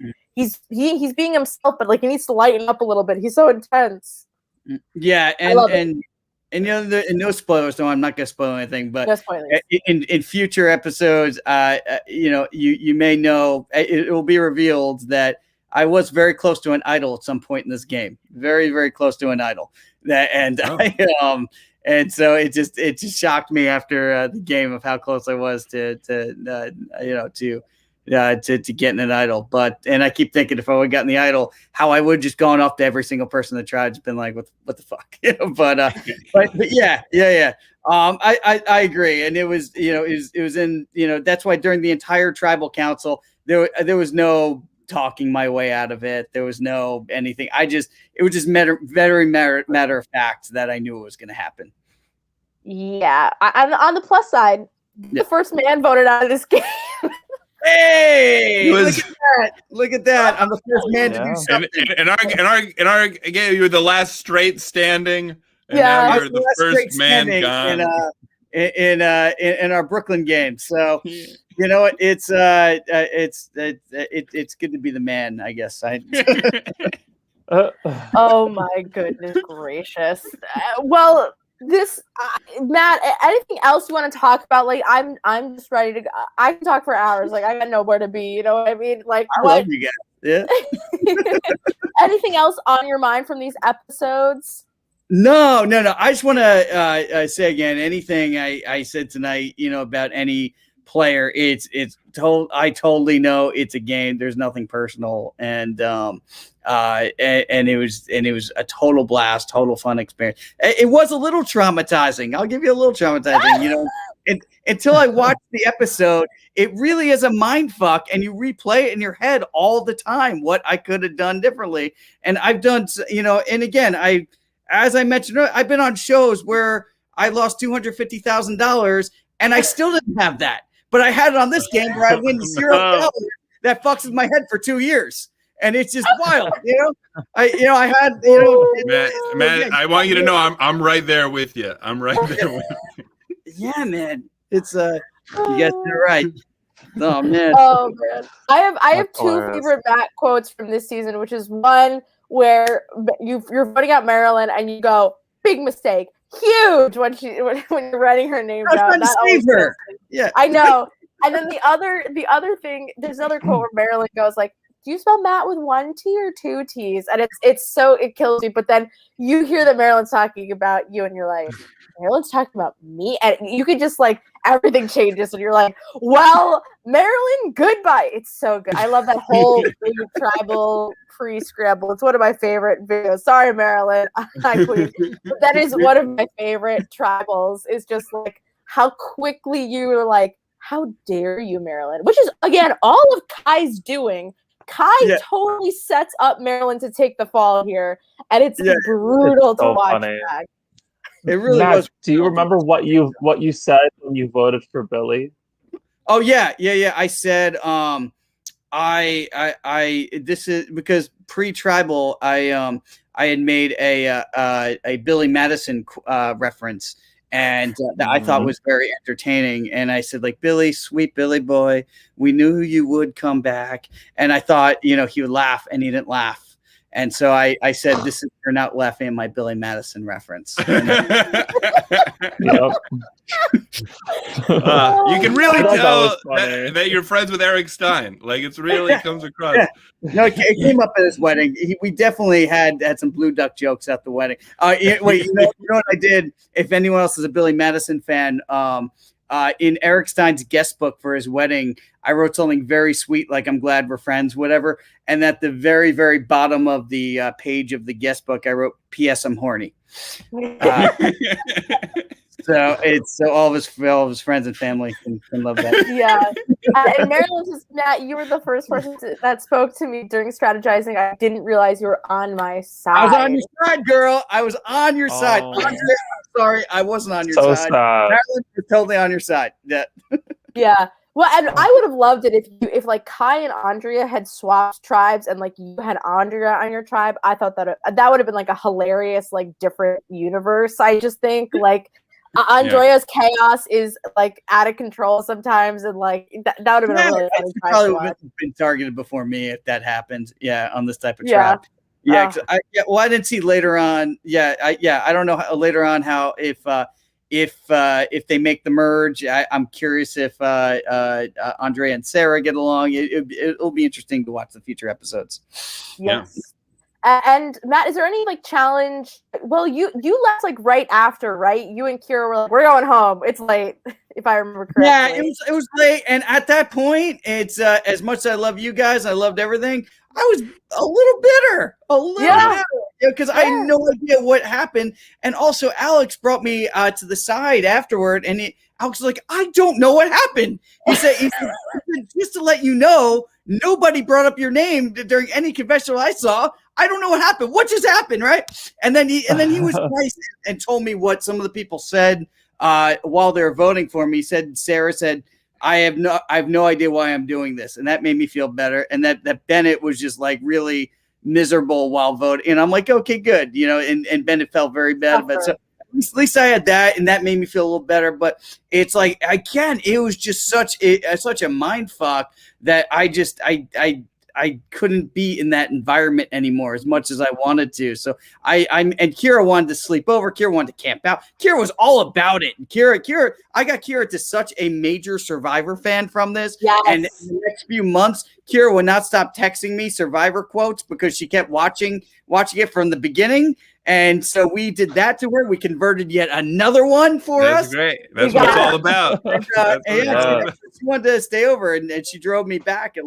[SPEAKER 1] being himself, but like he needs to lighten up a little bit. He's so intense.
[SPEAKER 4] Yeah, and no spoilers. No, I'm not gonna spoil anything. But
[SPEAKER 1] no spoilers.
[SPEAKER 4] In future episodes, you may know it will be revealed that I was very close to an idol at some point in this game. Very, very close to an idol. And so it just shocked me after the game of how close I was to getting an idol. And I keep thinking if I would have gotten the idol, how I would just gone up to every single person in the tribe's been like, what the fuck? But yeah. I agree. And it was in, that's why during the entire tribal council, there was no talking my way out of it. There was no anything. It was just very matter of fact that I knew it was going to happen.
[SPEAKER 1] Yeah. On the plus side, the first man voted out of this game.
[SPEAKER 4] Hey, look at that. I'm the first man to do something.
[SPEAKER 3] And our again, you were the last straight standing. And now you're the first man gone.
[SPEAKER 4] In our Brooklyn game. So you know what? It's good to be the man, I guess.
[SPEAKER 1] Oh my goodness gracious. Well, this, Matt, anything else you want to talk about? Like, I'm just ready to go. I can talk for hours. Like, I got nowhere to be. You know what I mean? Like,
[SPEAKER 4] I
[SPEAKER 1] what?
[SPEAKER 4] love you guys. Yeah.
[SPEAKER 1] Anything else on your mind from these episodes?
[SPEAKER 4] No. I just want to say again, anything I said tonight, about any player, I totally know it's a game. There's nothing personal, and it was a total blast, total fun experience. It was a little traumatizing. I'll give you a little traumatizing, until I watched the episode. It really is a mind fuck, and you replay it in your head all the time what I could have done differently. And I've done, and again, as I mentioned earlier, I've been on shows where I lost $250,000 and I still didn't have that. But I had it on this game where I win $0 that fucks in my head for 2 years. And it's just wild, I had,
[SPEAKER 3] Matt, I want you to know I'm right there with you. I'm right there with you.
[SPEAKER 4] Yeah, man. It's you guys did it right. Oh man.
[SPEAKER 1] Oh man. I have two favorite Matt quotes from this season, which is one where you're voting out Marilyn and you go, big mistake, huge, when you're writing her name down.
[SPEAKER 4] That save her. Yeah,
[SPEAKER 1] I know. And then the other thing, there's another quote where Marilyn goes like, do you spell Matt with 1 T or 2 T's? And it kills you. But then you hear that Marilyn's talking about you and you're like, Marilyn's talking about me? And you could just like, everything changes and you're like, well, Marilyn, goodbye. It's so good. I love that whole big tribal pre-scramble. It's one of my favorite videos. Sorry, Marilyn. But that is one of my favorite tribals, is just like how quickly you were like, how dare you, Marilyn? Which is, again, all of Kai's doing. Kai totally sets up Marilyn to take the fall here, and it's brutal to watch. Back.
[SPEAKER 4] It really
[SPEAKER 2] Matt,
[SPEAKER 4] was.
[SPEAKER 2] Do you remember what you said when you voted for Billy?
[SPEAKER 4] Oh yeah. I said, I this is because pre-tribal, I had made a Billy Madison reference. And that I thought was very entertaining. And I said, like, Billy, sweet Billy boy, we knew you would come back. And I thought, he would laugh, and he didn't laugh. And so I said, this is, you're not laughing at my Billy Madison reference.
[SPEAKER 2] Yep.
[SPEAKER 3] You can really tell that you're friends with Eric Stein. Like, it's really comes across.
[SPEAKER 4] Yeah. No, it came up at his wedding. We definitely had some blue duck jokes at the wedding. Wait, you know what I did? If anyone else is a Billy Madison fan, in Eric Stein's guest book for his wedding, I wrote something very sweet, like, I'm glad we're friends, whatever. And at the very, very bottom of the page of the guest book, I wrote, P.S. I'm horny. So all of his friends and family can love that.
[SPEAKER 1] Yeah. And Marilyn, Matt, you were the first person that spoke to me during strategizing. I didn't realize you were on my side.
[SPEAKER 4] I was on your side, girl. I was on your side. Andre, I'm sorry, I wasn't on your side.
[SPEAKER 2] Sad.
[SPEAKER 4] Marilyn, you're totally on your side. Yeah.
[SPEAKER 1] Yeah. Well, and I would have loved it if like Kai and Andrea had swapped tribes and like you had Andrea on your tribe. I thought that would have been like a hilarious, like, different universe. I just think like Andrea's chaos is like out of control sometimes, and like that would have been a really funny tribe. Probably would have
[SPEAKER 4] been targeted before me if that happened. Yeah, on this type of trap. Yeah. I didn't see later on. I don't know how, later on how if they make the merge. I'm curious if Andrea and Sarah get along. It'll be interesting to watch the future episodes.
[SPEAKER 1] Yes. Yeah. And Matt, is there any like challenge? Well, you left like right after, right? You and Kira were like, we're going home. It's late, if I remember correctly.
[SPEAKER 4] Yeah, it was late, and at that point, it's as much as I love you guys, I loved everything. I was a little bitter, because I had no idea what happened. And also, Alex brought me to the side afterward, and Alex was like, I don't know what happened. He said, just to let you know, nobody brought up your name during any confessional I saw. I don't know what happened. What just happened, right? And then he was nice and told me what some of the people said while they were voting for me. Sarah said, I have no idea why I'm doing this. And that made me feel better. And that Bennett was just like really miserable while voting. And I'm like, okay, good. And Bennett felt very bad about it. So at least I had that, and that made me feel a little better. But it's like, it was just such a mind fuck that I I couldn't be in that environment anymore as much as I wanted to. So and Kira wanted to sleep over. Kira wanted to camp out. Kira was all about it. And Kira, I got Kira to such a major Survivor fan from this.
[SPEAKER 1] Yes.
[SPEAKER 4] And in the next few months, Kira would not stop texting me Survivor quotes because she kept watching it from the beginning. And so we did that to her. We converted yet another one for us.
[SPEAKER 3] That's great. That's what it's all about.
[SPEAKER 4] She wanted to stay over, and she drove me back at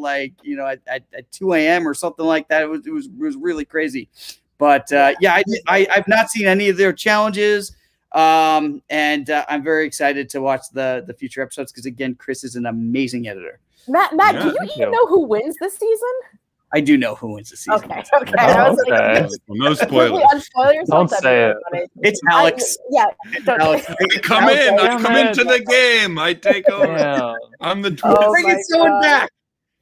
[SPEAKER 4] at 2 a.m. or something like that. It was really crazy. But I've not seen any of their challenges. And I'm very excited to watch the future episodes because, again, Chris is an amazing editor.
[SPEAKER 1] Matt, do you even know who wins this season?
[SPEAKER 4] I do know who wins the season.
[SPEAKER 1] Okay. I was like,
[SPEAKER 3] no spoilers.
[SPEAKER 2] Don't say it.
[SPEAKER 4] It's Alex.
[SPEAKER 3] Alex. Come into the game. I take over. Yeah. I'm the twist.
[SPEAKER 4] Bringing someone back.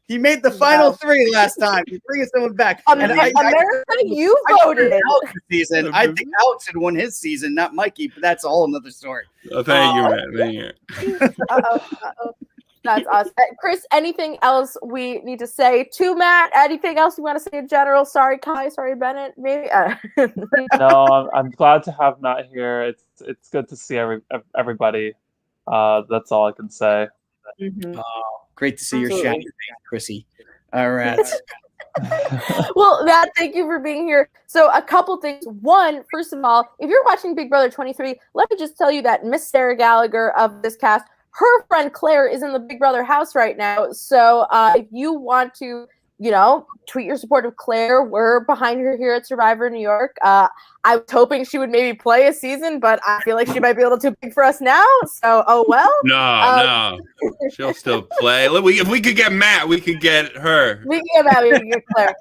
[SPEAKER 4] He made the final three last time. He's bringing someone back.
[SPEAKER 1] America, you voted.
[SPEAKER 4] Season. I think Alex had won his season, not Mikey, but that's a whole another story.
[SPEAKER 3] Oh, thank you, man. Thank you.
[SPEAKER 1] Uh-oh. That's awesome. Chris, anything else we need to say to Matt? Anything else you want to say in general? Sorry, Kai. Sorry, Bennett. Maybe.
[SPEAKER 2] No, I'm glad to have Matt here. It's good to see everybody. That's all I can say.
[SPEAKER 1] Mm-hmm.
[SPEAKER 4] Oh, great to see your shiny face, Chrissy. All right.
[SPEAKER 1] Well, Matt, thank you for being here. So a couple things. One, first of all, if you're watching Big Brother 23, let me just tell you that Miss Sarah Gallagher of this cast, her friend Claire is in the Big Brother house right now. So if you want to, tweet your support of Claire, we're behind her here at Survivor New York. I was hoping she would maybe play a season, but I feel like she might be a little too big for us now. So, oh well.
[SPEAKER 3] No. She'll still play. If we could get Matt, we could get her.
[SPEAKER 1] We can get Matt, we can get Claire.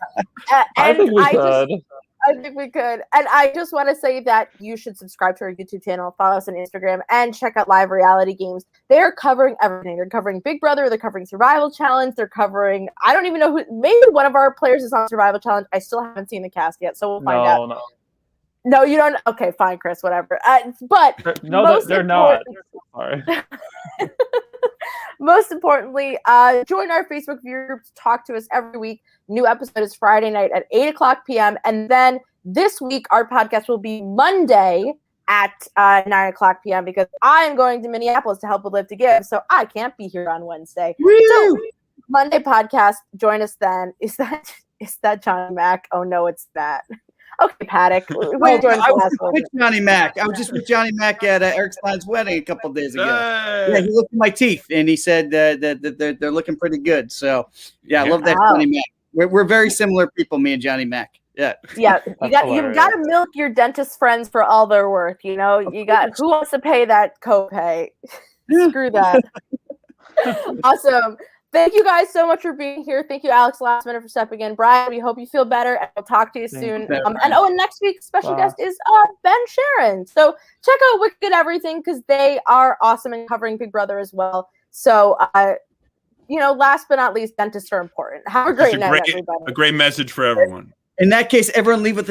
[SPEAKER 2] I think we could.
[SPEAKER 1] I think we could. And I just want to say that you should subscribe to our YouTube channel, follow us on Instagram, and check out Live Reality Games. They're covering everything. They're covering Big Brother. They're covering Survival Challenge. They're covering, I don't even know who, maybe one of our players is on Survival Challenge. I still haven't seen the cast yet, so we'll find out. No, you don't. Okay, fine, Chris, whatever. But
[SPEAKER 2] no, they're not. Sorry.
[SPEAKER 1] Most importantly, join our Facebook group to talk to us every week. New episode is Friday night at 8:00 p.m. And then this week, our podcast will be Monday at 9:00 p.m. because I am going to Minneapolis to help with Live to Give, so I can't be here on Wednesday.
[SPEAKER 4] Woo!
[SPEAKER 1] So Monday podcast, join us then. Is that Johnny Mac? Oh no, it's that. Okay, Paddock.
[SPEAKER 4] I was with Johnny Mac. I was just with Johnny Mac at Eric Stein's wedding a couple of days ago. Yeah, he looked at my teeth and he said that they're looking pretty good. So, I love that Johnny Mac. We're very similar people, me and Johnny Mac. Yeah.
[SPEAKER 1] Yeah, you've got to milk your dentist friends for all their worth. You got who wants to pay that copay? Screw that. Awesome. Thank you guys so much for being here. Thank you, Alex, last minute for stepping in. Brian, we hope you feel better, and we'll talk to you soon. And next week's special guest is Ben Sharon. So check out Wicked Everything because they are awesome in covering Big Brother as well. So, last but not least, dentists are important. Have a great night, everybody.
[SPEAKER 3] A great message for everyone.
[SPEAKER 4] In that case, everyone leave with